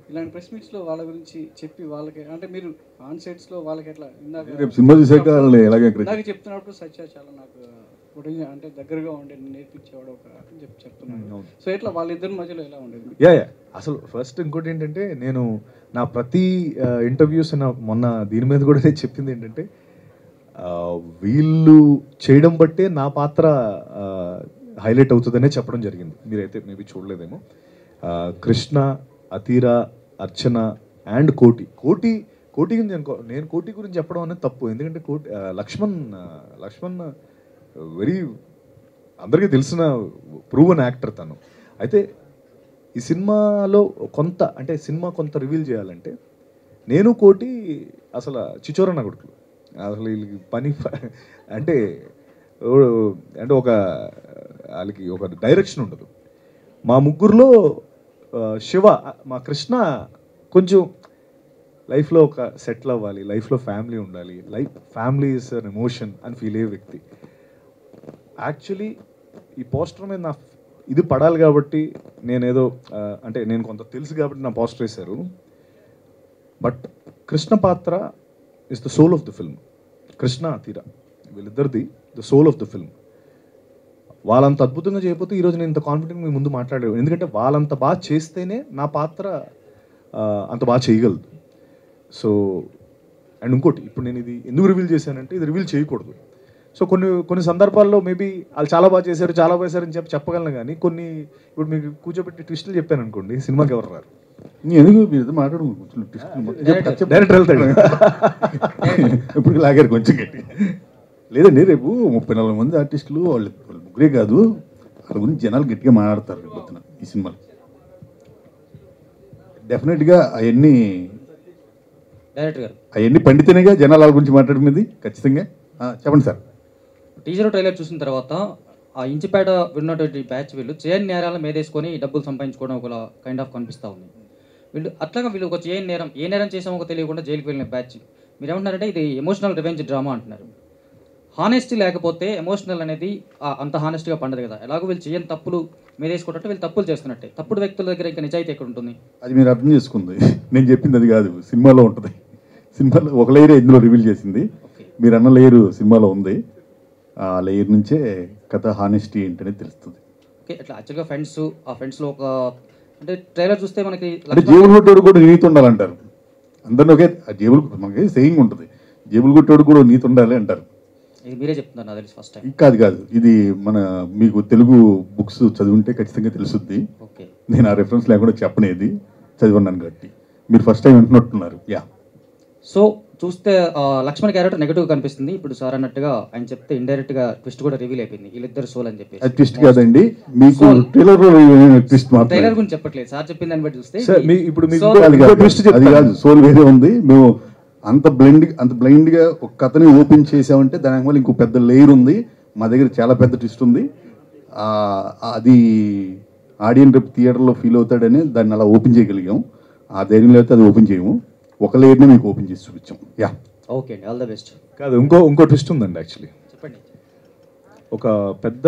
ఇలాంటి ప్రెస్ మీట్స్లో వాళ్ళ గురించి చెప్పి వాళ్ళకి అంటే మీరు ఆన్ సెట్స్లో వాళ్ళకి ఎట్లా ఇందాక సినిమా చూసాక చెప్తున్నప్పుడు సత్య చాలా నాకు అంటే దగ్గరగా ఉండే నేర్పించేవాడు ఒక చెప్తున్నాను. సో ఎట్లా వాళ్ళిద్దరి మధ్యలో ఎలా ఉండేది? అసలు ఫస్ట్ ఇంకోటి ఏంటంటే నేను నా ప్రతి ఇంటర్వ్యూస్ మొన్న దీని మీద కూడా నేను చెప్పింది ఏంటంటే వీళ్ళు చేయడం బట్టే నా పాత్ర హైలైట్ అవుతుందనే చెప్పడం జరిగింది. మీరైతే మేబీ చూడలేదేమో. కృష్ణ, అతీరా, అర్చన అండ్ కోటి గురించి నేను కోటి గురించి చెప్పడం అనేది తప్పు. ఎందుకంటే లక్ష్మణ్ వెరీ అందరికీ తెలిసిన ప్రూవన్ యాక్టర్ తను. అయితే ఈ సినిమాలో కొంత అంటే సినిమా కొంత రివీల్ చేయాలంటే నేను కోటి అసలు చిచోరన్న కొడుకులు. అసలు వీళ్ళకి పని అంటే అంటే వాళ్ళకి ఒక డైరెక్షన్ ఉండదు. మా ముగ్గురులో శివ, మా కృష్ణ కొంచెం లైఫ్లో ఒక సెటిల్ అవ్వాలి, లైఫ్లో ఫ్యామిలీ ఉండాలి, ఫ్యామిలీ ఇస్ అన్ ఎమోషన్ అని ఫీల్ అయ్యే వ్యక్తి. యాక్చువల్లీ ఈ పోస్టర్ మీద నా ఇది పడాలి కాబట్టి నేనేదో అంటే నేను కొంత తెలుసు కాబట్టి నా పోస్టర్ వేశారు. బట్ కృష్ణ పాత్ర is the soul of the film. Krishna Athira వీళ్ళిద్దరిది the soul of the film. వాళ్ళంత అద్భుతంగా చేయకపోతే ఈరోజు నేను ఇంత కాన్ఫిడెంట్ మీ ముందు మాట్లాడేవాడు. ఎందుకంటే వాళ్ళంత బాగా చేస్తేనే నా పాత్ర అంత బాగా చేయగలదు. సో అండ్ ఇంకోటి, ఇప్పుడు నేను ఇది ఎందుకు రివీల్ చేశానంటే ఇది రివీల్ చేయకూడదు. సో కొన్ని సందర్భాల్లో మేబీ వాళ్ళు చాలా బాగా చేశారు అని చెప్పగలను. కానీ ఇప్పుడు మీకు కూర్చోబెట్టి ట్విస్టులు చెప్పాను అనుకోండి, సినిమాకి ఎవరు రారు. ఎందుకు మాట్లాడు డైరెక్టర్ వెళ్తాడు ఇప్పుడు లాగారు కొంచెం గట్టి. లేదండి, రేపు 34 మంది ఆర్టిస్టులు వాళ్ళు ముగ్గురే కాదు, వాళ్ళ గురించి జనాలు గట్టిగా మాట్లాడతారు రేపు పొద్దున ఈ సినిమాలో. డెఫినెట్గా అవన్నీ డైరెక్టర్ గారు అవన్నీ పండితేనేగా జనాలు వాళ్ళ గురించి మాట్లాడుకునేది. ఖచ్చితంగా చెప్పండి సార్. టీజర్ ట్రైలర్ చూసిన తర్వాత ఆ ఇంచిపేట విన్నటువంటి బ్యాచ్ వీళ్ళు చేయని నేరాల మీదేసుకొని డబ్బులు సంపాదించుకోవడం ఒక కైండ్ ఆఫ్ కనిపిస్తూ ఉంది. వీళ్ళు ఒక ఏ నేరం చేసామో తెలియకుండా జైలుకి వెళ్ళిన బ్యాచ్. మీరు ఏమంటున్నారంటే ఇది ఎమోషనల్ రివెంజ్ డ్రామా అంటున్నారు. హానెస్టీ లేకపోతే ఎమోషనల్ అనేది అంత హానెస్ట్గా పండదు కదా. ఎలాగో వీళ్ళు చేయని తప్పులు మీదేసుకోవటం, వీళ్ళు తప్పులు చేస్తున్నట్టే. తప్పుడు వ్యక్తుల దగ్గర ఇంకా నిజాయితీ ఎక్కడ ఉంటుంది? అది మీరు అర్థం చేసుకుంది. నేను చెప్పింది అది కాదు, సినిమాలో ఉంటుంది. సినిమాలో ఒక లేయరే ఇందులో రివీల్ చేసింది. మీరు అన్న లేయరు సినిమాలో ఉంది. ఆ లేయర్ నుంచే కథ హానెస్టీ ఏంటనేది తెలుస్తుంది. ఓకే, అట్లా యాక్చువల్గా ఫ్రెండ్స్లో ఒక అంటే ట్రైలర్ చూస్తే మనకి జేబులు కొట్టేవాడు కూడా నీతి ఉండాలంటారు. అందరినీ ఒకే జేబులు మనకి సేయింగ్ ఉంటుంది, జేబులు కొట్టేవాడు కూడా నీతి ఉండాలి అంటారు. ఇది మీరే చెప్తున్నారు నాకు తెలిసి ఫస్ట్ టైం. కాదు, ఇది మీకు తెలుగు బుక్స్ చదివింటే ఖచ్చితంగా తెలుస్తుంది. నేను ఆ రెఫరెన్స్ లేకుండా చెప్పనేది చదివిన్నాను కాబట్టి మీరు ఫస్ట్ టైం వింటున్నట్టున్నారు. యా, సో చూస్తే లక్ష్మణ్ క్యారెక్టర్ నెగటివ్ కనిపిస్తుంది. ఇప్పుడు సార్ అన్నట్టుగా ఆయన చెప్తే ఇండైరెక్ట్ గా ట్విస్ట్ కూడా రివీల్ అయిపోయింది, వీళ్ళిద్దరు సోల్ అని చెప్పి. అది ట్విస్ట్ కాదండి, మీకు ట్రైలర్ ట్విస్ట్ మాత్రం. ట్రైలర్ గురించి చెప్పట్లేదు సార్, చెప్పిన దాన్ని బట్టి చూస్తే అది కాదు, సోల్ వేరే ఉంది. మేము అంత బ్లైండ్ గా ఒక కథని ఓపెన్ చేసామంటే దాని వల్ల ఇంకో పెద్ద లేయర్ ఉంది. మా దగ్గర చాలా పెద్ద ట్విస్ట్ ఉంది. అది ఆడియన్స్ రేపు థియేటర్లో ఫీల్ అవుతాడని దాన్ని అలా ఓపెన్ చేయగలిగాం. ఆ ధైర్యం లేకపోతే అది ఓపెన్ చేయము, ఒక లేయర్ని మీకు ఓపెన్ చేసి చూపించాం. యా, ఓకే అండి, ఆల్ ద బెస్ట్. కాదు, ఇంకో ట్విస్ట్ ఉందండి. యాక్చువల్లీ చెప్పండి. ఒక పెద్ద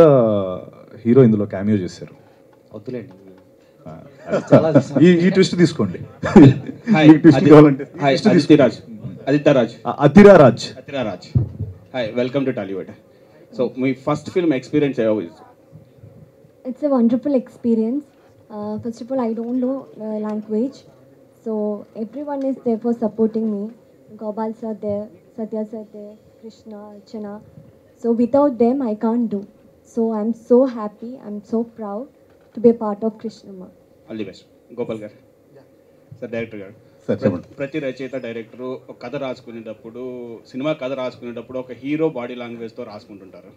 హీరో ఇందులో క్యామియో చేశారు. వద్దులేండి, ఈ ట్విస్ట్ తీసుకోండి. Athiraj. Hi, welcome to Tollywood. So మీ first film experience It's a wonderful experience. First of all, I don't know language, so everyone is there for supporting me. Gopal sir there, Satya sir there, Krishna, Archana. So without them, I can't do. So I'm so happy, I'm so proud to be a part of Krishnama. All the best. Gopal garu. Sir, director గారు, ప్రతి రచయిత director ఒక కథ రాసుకునేటప్పుడు, cinema కథ రాసుకునేటప్పుడు ఒక hero body లాంగ్వేజ్తో రాసుకుంటుంటారు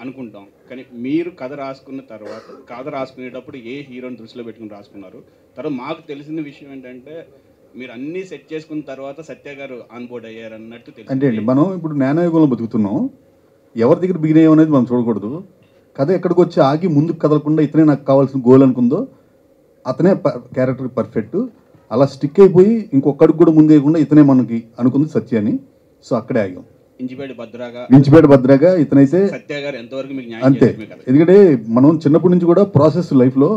అనుకుంటాం. కానీ మీరు కథ రాసుకున్న తర్వాత కథ రాసుకునేటప్పుడు ఏ హీరోని దృష్టిలో పెట్టుకుని రాసుకున్నారు? తర్వాత మాకు తెలిసిన విషయం ఏంటంటే మీరు అన్నీ సెట్ చేసుకున్న తర్వాత సత్య గారు ఆన్ బోర్డ్ అయ్యారు అన్నట్టు తెలుసు. అంటే అండి, మనం ఇప్పుడు జ్ఞానయుగంలో బతుకుతున్నాం. ఎవరి దగ్గర బిగిన్ అయ్యామనేది మనం చూడకూడదు. కథ ఎక్కడికి వచ్చి ఆగి ముందుకు కదలకుండా ఇతనే నాకు కావాల్సిన గోల్ అనుకుందో అతనే క్యారెక్టర్ పర్ఫెక్ట్. అలా స్టిక్ అయిపోయి ఇంకొకడికి కూడా ముందు వేయకుండా ఇతనే మనకి అనుకుంది సత్య అని. సో అక్కడే ఆగాం. ఇంచిపేట భద్రగా ఇతనైతే సత్య గారు ఎంతవరకు మీకు న్యాయం అంతే. ఎందుకంటే మనం చిన్నప్పటి నుంచి కూడా ప్రాసెస్ లైఫ్లో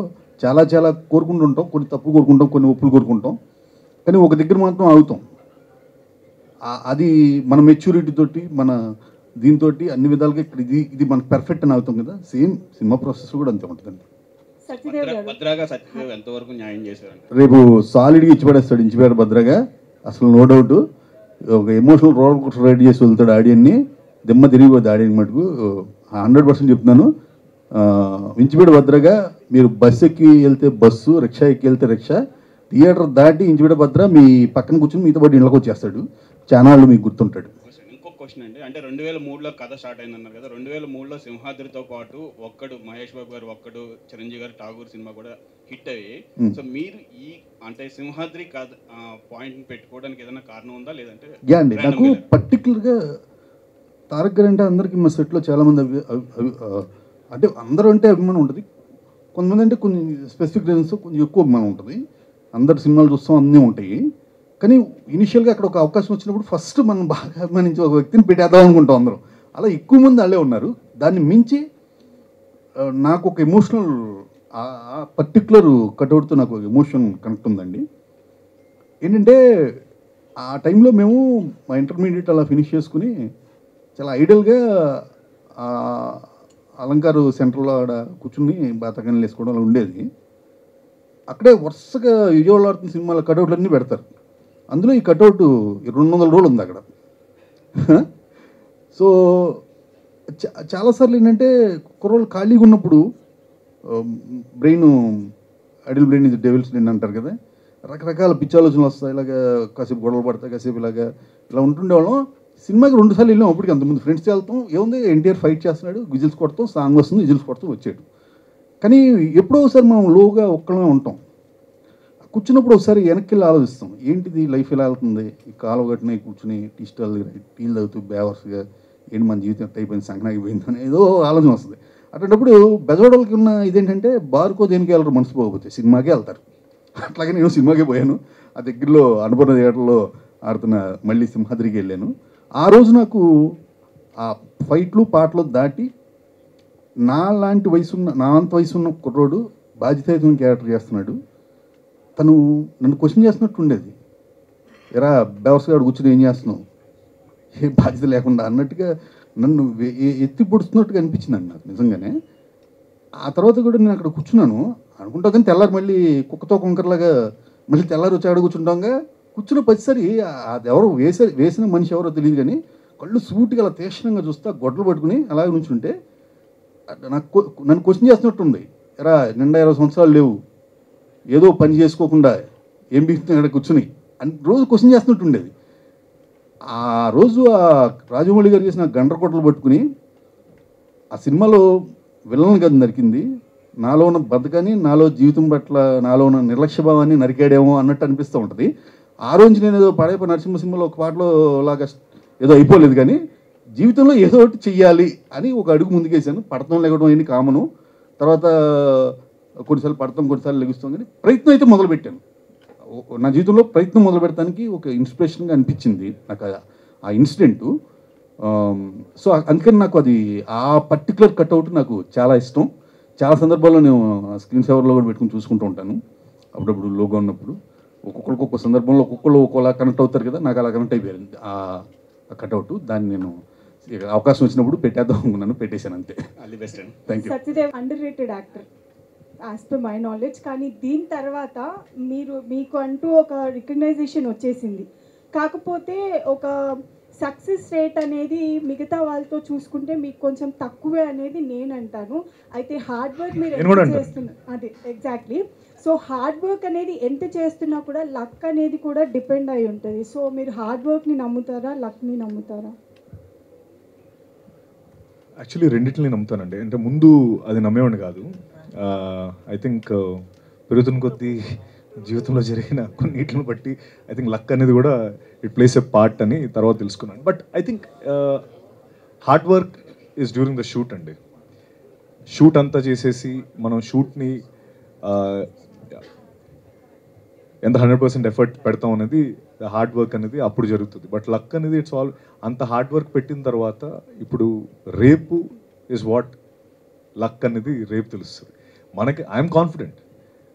చాలా కోరుకుంటుంటాం. కొన్ని తప్పులు కోరుకుంటాం, కొన్ని ఒప్పులు కోరుకుంటాం. కానీ ఒక దగ్గర మాత్రం ఆగుతాం. అది మన మెచ్యూరిటీ తోటి, మన దీంతో అన్ని విధాలుగా ఇక్కడ ఇది మనకు పర్ఫెక్ట్ అని అవుతాం కదా. సేమ్ సినిమా ప్రాసెస్ కూడా అంతే ఉంటుందండి. రేపు సాలిడ్గా ఇచ్చిపడేస్తాడు ఇంచిపేట భద్రగా, అసలు నో డౌట్. ఒక ఎమోషనల్ రోల్ కోస్టర్ రైడ్ చేసి వెళ్తాడు ఆడియన్ని. దిమ్మ తిరిగిపోద్ది ఆడియన్ మటుకు. 100% చెప్తున్నాను. ఇంచిపేట భద్రగా మీరు బస్సు ఎక్కి వెళ్తే బస్సు, రిక్షా ఎక్కి వెళ్తే రిక్షా, థియేటర్ దాటి ఇంచిపేట భద్ర మీ పక్కన కూర్చొని మీతో పాటు ఇళ్ళకి వచ్చేస్తాడు. ఛానళ్ళు మీకు గుర్తుంటాడు. క్వశ్చన్ అండి. అంటే 2003లో కథ స్టార్ట్ అయిందన్నారు కదా, 2003లో సింహాద్రితో పాటు ఒక్కడు మహేష్ బాబు గారు, ఒక్కడు చిరంజీవి గారు ఠాగూర్ సినిమా కూడా హిట్ అయ్యి, సో మీరు ఈ అంటే సింహాద్రి కథ పాయింట్ని పెట్టుకోవడానికి ఏదైనా కారణం ఉందా, లేదంటే యా అండి, నాకు పర్టికులర్గా తారక్ గారు అంటే అందరికీ మా సెట్లో చాలామంది అంటే అందరూ అంటే అభిమానం ఉంటుంది, కొంతమంది అంటే కొన్ని స్పెసిఫిక్ రీజన్స్ కొంచెం ఎక్కువ అభిమానం ఉంటుంది. అందరు సినిమాలు చూస్తాం, అన్నీ ఉంటాయి. కానీ ఇనిషియల్గా అక్కడ ఒక అవకాశం వచ్చినప్పుడు ఫస్ట్ మనం బాగా అభిమానించి ఒక వ్యక్తిని పెట్టేద్దాం అనుకుంటాం అందరం. అలా ఎక్కువ మంది వాళ్ళే ఉన్నారు. దాన్ని మించి నాకు ఒక ఎమోషనల్ పర్టికులర్ కట్అవుట్తో నాకు ఒక ఎమోషన్ కనెక్ట్ ఉందండి. ఏంటంటే ఆ టైంలో మేము మా ఇంటర్మీడియట్ అలా ఫినిష్ చేసుకుని చాలా ఐడియల్గా అలంకారు సెంటర్లో ఆడ కూర్చుని బాతకాయలు వేసుకోవడం అలా ఉండేది. అక్కడే వరుసగా విజయవాడ ఆడుతున్న సినిమాల కటౌట్లు అన్నీ పెడతారు. అందులో ఈ కటౌట్ 200 రోజులు ఉంది అక్కడ. సో చాలాసార్లు ఏంటంటే కుర్రోళ్ళు ఖాళీగా ఉన్నప్పుడు బ్రెయిన్ ఐడిల్ బ్రెయిన్ ఇది డెవిల్స్ బ్రెయిన్ అంటారు కదా, రకరకాల పిచ్చి ఆలోచనలు వస్తాయి. ఇలాగ కాసేపు గొడవలు పడతాయి, కాసేపు ఇలా ఉంటుండేవాళ్ళం. సినిమాకి 2 సార్లు వెళ్ళాం. అప్పటికి అంతమంది ఫ్రెండ్స్ వెళ్తాం, ఏముంది ఎన్టీఆర్ ఫైట్ చేస్తున్నాడు, విజిల్స్ కొడతాం, సాంగ్ వస్తుంది, విజిల్స్ కొడతాం, వచ్చాడు. కానీ ఎప్పుడో ఒకసారి మనం లోగా ఒక్కడమే ఉంటాం. కూర్చున్నప్పుడు ఒకసారి వెనక్కి వెళ్ళి ఆలోచిస్తాం, ఏంటిది లైఫ్ ఎలా వెళ్తుంది, ఈ కాలువ గట్టిన కూర్చుని టీ స్టాల్ టీలు తాగుతూ బేవర్స్గా ఏంటి మన జీవితం అయిపోయింది, సంకనాగిపోయింది అని ఏదో ఆలోచన వస్తుంది. అటువంటిప్పుడు బెజవాడలకి ఉన్న ఇదేంటంటే బార్కో దేనికి వెళ్ళరు, మనసు పోకపోతే సినిమాకే వెళ్తారు. అట్లాగే నేను సినిమాకే పోయాను. ఆ దగ్గరలో అనుపూర్ణ థియేటర్లో ఆడుతున్న మళ్ళీ సింహాద్రికి వెళ్ళాను. ఆ రోజు నాకు ఆ ఫైట్లు పాటలు దాటి నా అంత వయసు ఉన్న కుర్రోడు బాధ్యతాయుతమైన క్యారెక్టర్ చేస్తున్నాడు. తను నన్ను క్వశ్చన్ చేస్తున్నట్టు ఉండేది, ఎరా బెవర్స్గా కూర్చుని ఏం చేస్తున్నావు, ఏ బాధ్యత లేకుండా అన్నట్టుగా నన్ను ఎత్తి పొడుస్తున్నట్టుగా అనిపించిందండి నాకు నిజంగానే. ఆ తర్వాత కూడా నేను అక్కడ కూర్చున్నాను అనుకుంటా, కానీ తెల్లారి మళ్ళీ కుక్కతో కొంకరలాగా మళ్ళీ తెల్లారి వచ్చి ఆడ కూర్చుంటాంగా. కూర్చున్న ప్రతిసారి అది ఎవరో వేసిన మనిషి ఎవరో తెలియదు, కానీ కళ్ళు సూటిగా అలా తీక్షణంగా చూస్తా గొడ్డలు పట్టుకుని అలాగే నుంచుంటే నన్ను క్వశ్చన్ చేస్తున్నట్టు ఉంది. ఎరా నిండా 20 సంవత్సరాలు లేవు, ఏదో పని చేసుకోకుండా ఏం బిగుతుంది అక్కడ కూర్చుని అని రోజు క్వశ్చన్ చేస్తున్నట్టు ఉండేది. ఆ రోజు ఆ రాజమౌళి గారు చేసిన గండ్రకొట్టలు పట్టుకుని ఆ సినిమాలో విలన్ గారు నరికింది నాలో ఉన్న బతకని, నాలో జీవితం పట్ల నాలో ఉన్న నిర్లక్ష్యభావాన్ని నరికాడేమో అన్నట్టు అనిపిస్తూ ఉంటుంది. ఆ రోజు నేను ఏదో పడైపోయి నరసింహ సినిమాలో ఒక పాటలో లాగా ఏదో అయిపోలేదు, కానీ జీవితంలో ఏదో ఒకటి చెయ్యాలి అని ఒక అడుగు ముందుకేసాను. పడతాం లెగడం అయింది కామను, తర్వాత కొన్నిసార్లు పడతాం కొన్నిసార్లు లెగుస్తాం, కానీ ప్రయత్నం అయితే మొదలుపెట్టాను. నా జీవితంలో ప్రయత్నం మొదలు పెడతానికి ఒక ఇన్స్పిరేషన్గా అనిపించింది నాకు ఆ ఇన్సిడెంటు. సో అందుకని నాకు అది ఆ పర్టికులర్ కట్అవుట్ నాకు చాలా ఇష్టం. చాలా సందర్భాల్లో నేను స్క్రీన్ సేవర్లో కూడా పెట్టుకుని చూసుకుంటూ ఉంటాను. అప్పుడప్పుడు లోగా ఉన్నప్పుడు ఒక్కొక్కరికి ఒక్కొక్క సందర్భంలో ఒక్కొక్కరు ఒక్కోలా కనెక్ట్ అవుతారు కదా, నాకు అలా కనెక్ట్ అయిపోయింది ఆ కట్అవుట్. దాన్ని నేను అవకాశం వచ్చినప్పుడు పెట్టేద్దాం అనుకున్నాను, పెట్టేశాను అంతే. Thank you. Satyadev under rated actor as per my knowledge. కానీ దీని తర్వాత మీకు అంటూ ఒక రికగ్నైజేషన్ వచ్చేసింది. కాకపోతే ఒక సక్సెస్ రేట్ అనేది మిగతా వాళ్ళతో చూసుకుంటే మీకు కొంచెం తక్కువే అనేది నేను అంటాను. అయితే హార్డ్ వర్క్ మీరు ఎంత చేస్తున్నారు, అదే ఎగ్జాక్ట్లీ. సో హార్డ్ వర్క్ అనేది ఎంత చేస్తున్నా కూడా లక్ అనేది కూడా డిపెండ్ అయి ఉంటుంది. సో మీరు హార్డ్ వర్క్ని నమ్ముతారా, లక్ని నమ్ముతారా? యాక్చువల్లీ రెండింటిని నమ్ముతానండి. అంటే ముందు అది నమ్మేవాడిని కాదు. ఐ థింక్ పెరుగుతున్న కొద్దీ జీవితంలో జరిగిన కొన్నిటిని బట్టి ఐ థింక్ లక్ అనేది కూడా ఇట్ ప్లేస్ ఎ పార్ట్ అని తర్వాత తెలుసుకున్నాను. But I think hard work is during the shoot అండి. షూట్ అంతా చేసేసి మనం షూట్ని ఎంత 100% ఎఫర్ట్ పెడతాం అనేది హార్డ్ వర్క్ అనేది అప్పుడు జరుగుతుంది. బట్ లక్ అనేది ఇట్స్ ఆల్ అంత హార్డ్ వర్క్ పెట్టిన తర్వాత ఇప్పుడు రేపు ఈజ్ వాట్ లక్ అనేది రేపు తెలుస్తుంది మనకి. I'm confident.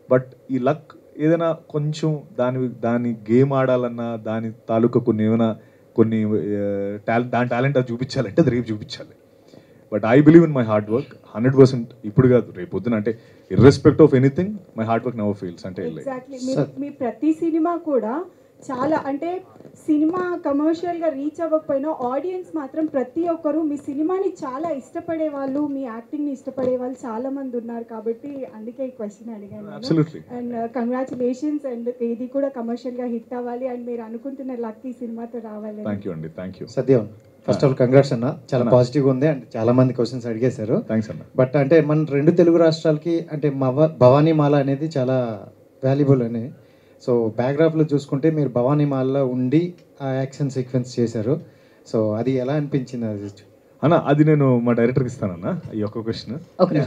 బట్ ఈ లక్ ఏదైనా కొంచెం దాని గేమ్ ఆడాలన్నా దాని తాలూకా కొన్ని దాని టాలెంట్ అది చూపించాలంటే అది రేపు చూపించాలి. But I believe in my hard work 100%. ఇప్పుడు కాదు, రేపు పొద్దున. అంటే irrespect of anything my hard work never fails. అంటే ఎగ్జాక్ట్లీ. మీ ప్రతి సినిమా కూడా చాలా అంటే సినిమా కమర్షియల్గా రీచ్ అవ్వకపోయినా ఆడియన్స్ మాత్రం ప్రతి ఒక్కరు మీ సినిమాని చాలా ఇష్టపడే వాళ్ళు, మీ యాక్టింగ్ని ఇష్టపడే వాళ్ళు చాలా మంది ఉన్నారు. కాబట్టి అందుకే ఈ క్వశ్చన్ అడిగాను. And congratulations. అండ్ ఇది కూడా కమర్షియల్గా హిట్ అవ్వాలి అండ్ మీరు అనుకుంటున్న లక్ ఈ సినిమాతో రావాలి. థ్యాంక్ యూ అండి. Thank you. Satyam. First of all congrats అన్న, చాలా అన్న. పాజిటివ్గా ఉంది అండ్ చాలా మంది క్వశ్చన్స్ అడిగేశారు. థ్యాంక్స్ అన్న. బట్ అంటే మన 2 తెలుగు రాష్ట్రాలకి అంటే భవానీ మాల అనేది చాలా వాల్యుబుల్ అని. సో బ్యాక్గ్రాఫ్లో చూసుకుంటే మీరు భవానీ మాలలో ఉండి ఆ యాక్షన్ సీక్వెన్స్ చేశారు. సో అది ఎలా అనిపించింది? అది అన్న అది నేను మా డైరెక్టర్కి ఇస్తానన్న ఈ ఒక్క క్వశ్చన్.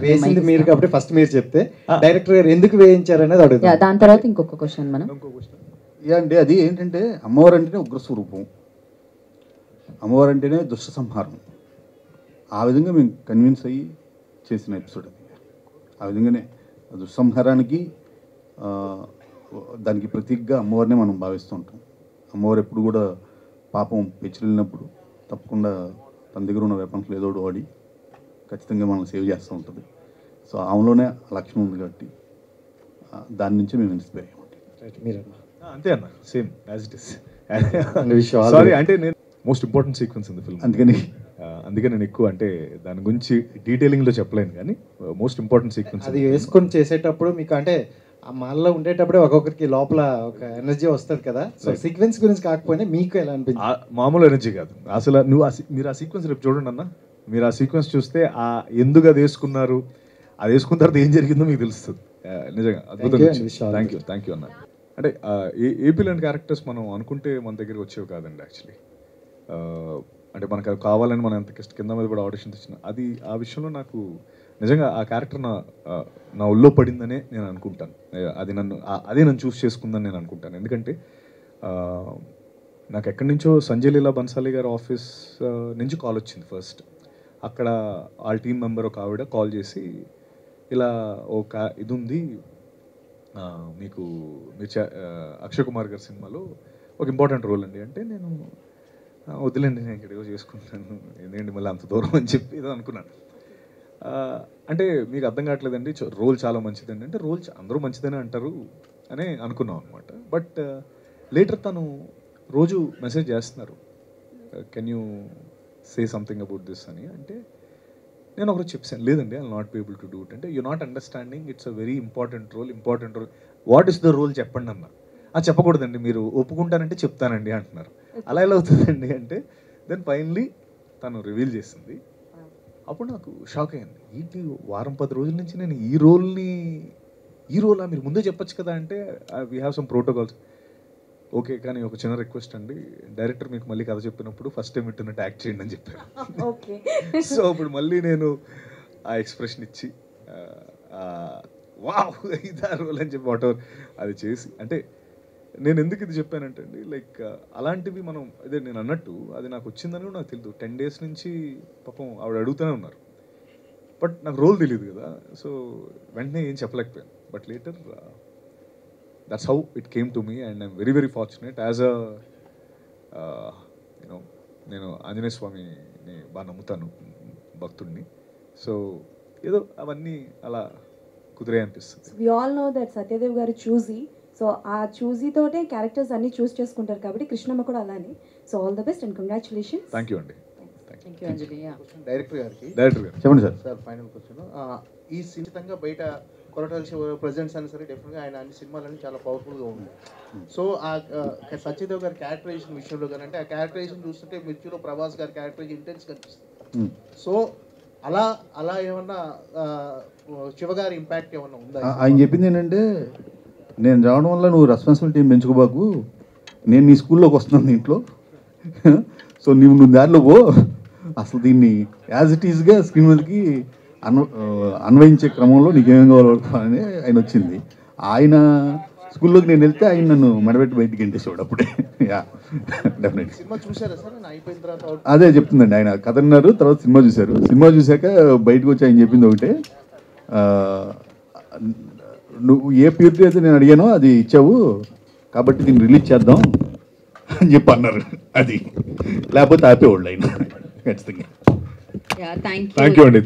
వేసింది మీరు కాబట్టి ఫస్ట్ మీరు చెప్తే డైరెక్టర్ గారు ఎందుకు వేయించారనేది అడుగుతారు. దాని తర్వాత ఇంకొక క్వశ్చన్ మనం. అంటే అది ఏంటంటే అమ్మవారు అంటేనే ఉగ్రస్వరూపం, అమ్మవారు అంటేనే దుష్ట సంహారం. ఆ విధంగా మేము కన్విన్స్ అయ్యి చేసిన ఎపిసోడ్ అది. ఆ విధంగానే దుష్ట సంహారానికి దానికి ప్రతీకగా అమ్మవారినే మనం భావిస్తూ ఉంటాం. అమ్మవారు ఎప్పుడు కూడా పాపం పెచ్చిల్లినప్పుడు తప్పకుండా తన దగ్గర ఉన్న వెపన్స్ ఏదో వాడి ఖచ్చితంగా మనం సేవ్ చేస్తూ ఉంటుంది. సో ఆమెలోనే లక్షణం ఉంది కాబట్టి దాని నుంచే మేము ఇన్స్పైర్ అయ్యామండి. అంతే అన్న, same as it is. wish you all sorry the- అంటే నేను most important sequence in the film, అందుకే నేను ఎక్కువ అంటే దాని గురించి డీటెయిలింగ్లో చెప్పలేను, కానీ మోస్ట్ ఇంపార్టెంట్ సీక్వెన్స్ అది వేసుకొని చేసేటప్పుడు మీకు అంటే ఆ మాల్లో ఉండేటప్పుడే ఒక్కొక్కరికి లోపల ఒక ఎనర్జీ వస్తుంది కదా. సో సీక్వెన్స్ గురించి కాకపోయినా మీకు ఎలా అనిపించింది? మామూలు ఎనర్జీ కాదు అసలు. నువ్వు మీరు ఆ సీక్వెన్స్ రేపు చూడండి అన్న, మీరు ఆ సీక్వెన్స్ చూస్తే ఆ ఎందుకు అది వేసుకున్నారు, అది వేసుకున్న తర్వాత ఏం జరిగిందో మీకు తెలుస్తుంది. నిజంగా అద్భుతంగా. థ్యాంక్ యూ అన్న. అంటే ఏపీ లాంటి క్యారెక్టర్స్ మనం అనుకుంటే మన దగ్గరికి వచ్చేవి కాదండి యాక్చువల్లీ. అంటే మనకు అది కావాలని మనం ఎంత కింద మీద కూడా ఆడిషన్స్ ఇచ్చిన అది ఆ విషయంలో నాకు నిజంగా ఆ క్యారెక్టర్ నా ఒళ్ళో పడిందనే నేను అనుకుంటాను. అది అదే నన్ను చూస్ చేసుకుందని నేను అనుకుంటాను. ఎందుకంటే నాకు ఎక్కడి నుంచో సంజయ్ లీలా బన్సాలి గారి ఆఫీస్ నుంచి కాల్ వచ్చింది ఫస్ట్. అక్కడ వాళ్ళ టీం మెంబర్ ఒక ఆవిడ కాల్ చేసి ఇలా ఒక ఇది ఉంది మీకు మీరు అక్షయ్ కుమార్ గారి సినిమాలో ఒక ఇంపార్టెంట్ రోల్ అండి అంటే, నేను వదిలేండి నేను ఇక్కడికో చేసుకుంటాను ఏంటండి మళ్ళీ అంత దూరం అని చెప్పి ఏదో అనుకున్నాను. అంటే మీకు అర్థం కావట్లేదండి, రోల్ చాలా మంచిదండి అంటే, రోల్ అందరూ మంచిదని అంటారు అని అనుకున్నాం అనమాట. బట్ లేటర్ తను రోజు మెసేజ్ చేస్తున్నారు, can you say something about this అని అంటే, నేను ఒకరోజు చెప్పాను లేదండి I will not be able to do it అంటే, you not understanding it's a very important role. What is the role చెప్పండి అన్న. చెప్పకూడదండి, మీరు ఒప్పుకుంటానంటే చెప్తానండి అంటున్నారు. అలా ఎలా అవుతుందండి అంటే, దెన్ ఫైనలీ తను రివీల్ చేసింది. అప్పుడు నాకు షాక్ అయ్యింది, ఏంటి వారం 10 రోజుల నుంచి నేను ఈ రోలా మీరు ముందే చెప్పొచ్చు కదా అంటే, we have some protocols. Okay కానీ ఒక చిన్న రిక్వెస్ట్ అండి, డైరెక్టర్ మీకు మళ్ళీ కథ చెప్పినప్పుడు ఫస్ట్ టైం వింటున్నట్టు యాక్ట్ చేయండి అని చెప్పారు. సో అప్పుడు మళ్ళీ నేను ఆ ఎక్స్ప్రెషన్ ఇచ్చి వావ్ ఇదా రోల్ అని చెప్పి వాట్ ఎవర్ అది చేసి, అంటే నేను ఎందుకు ఇది చెప్పానంటే అండి, లైక్ అలాంటివి మనం అదే నేను అన్నట్టు అది నాకు వచ్చిందని కూడా నాకు తెలియదు. 10 days నుంచి పాపం ఆవిడ అడుగుతూనే ఉన్నారు, బట్ నాకు రోల్ తెలియదు కదా. సో వెంటనే ఏం చెప్పలేకపోయాను. But later that's how it came to me and I'm very very fortunate as a నేను ఆంజనేయ స్వామిని బాగా నమ్ముతాను, భక్తుడిని. సో ఏదో అవన్నీ అలా కుదిరే అనిపిస్తుంది. We all know that Satyadev garu choosy, so ఆ చూజీతోటే క్యారెక్టర్స్ అన్ని చూస్ చేసుకుంటారు కాబట్టి కృష్ణమ్మ కూడా అలానే. So all the best and congratulations. Thank you అండి. డైరెక్టర్ గారికి చెప్పండి సార్. సార్ ఫైనల్ క్వశ్చన్, ఈ ఖచ్చితంగా బయట కొరటాల శివ ప్రెజెంట్స్ అయినా సరే డెఫినెట్గా ఆయన అన్ని సినిమాలన్నీ చాలా పవర్ఫుల్గా ఉంది. సో ఆ సత్యదేవ్ గారి క్యారెక్టరైజేషన్ విషయంలో కానీ అంటే, ఆ క్యారెక్టరైజేషన్ చూస్తుంటే మిర్చిలో ప్రభాస్ గారి క్యారెక్టరైజేషన్ ఇంటెన్స్ కనిపిస్తుంది. సో అలా ఏమన్నా శివగారి ఇంపాక్ట్ ఏమన్నా ఉందా? ఆయన చెప్పింది ఏంటంటే, నేను రావడం వల్ల నువ్వు రెస్పాన్సిబిలిటీ పెంచుకోబాకు, నేను నీ స్కూల్లోకి వస్తున్నాను ఇంట్లో, సో నువ్వు దారిలో పో, అసలు దీన్ని యాజ్ ఇట్ ఈస్గా స్క్రీన్ మీదకి అన్వయించే క్రమంలో నీకేమేం కావాలని ఆయన వచ్చింది. ఆయన స్కూల్లోకి నేను వెళ్తే ఆయన నన్ను మెడబెట్టి బయటికి ఎంటేసేవాడు అప్పుడే. Yeah definitely. సినిమా చూసారా సార్ అయిపోయిన తర్వాత? అదే చెప్తుందండి, ఆయన కథ అన్నారు, తర్వాత సినిమా చూశారు. సినిమా చూశాక బయటకు వచ్చి ఆయన చెప్పింది ఒకటే, నువ్వు ఏ ప్యూరిటీ అయితే నేను అడిగానో అది ఇచ్చావు కాబట్టి దీన్ని రిలీజ్ చేద్దాం అని చెప్పి అన్నారు. అది లేకపోతే ఆపేవాళ్ళు ఆయన ఖచ్చితంగా. థ్యాంక్ యూ అండి.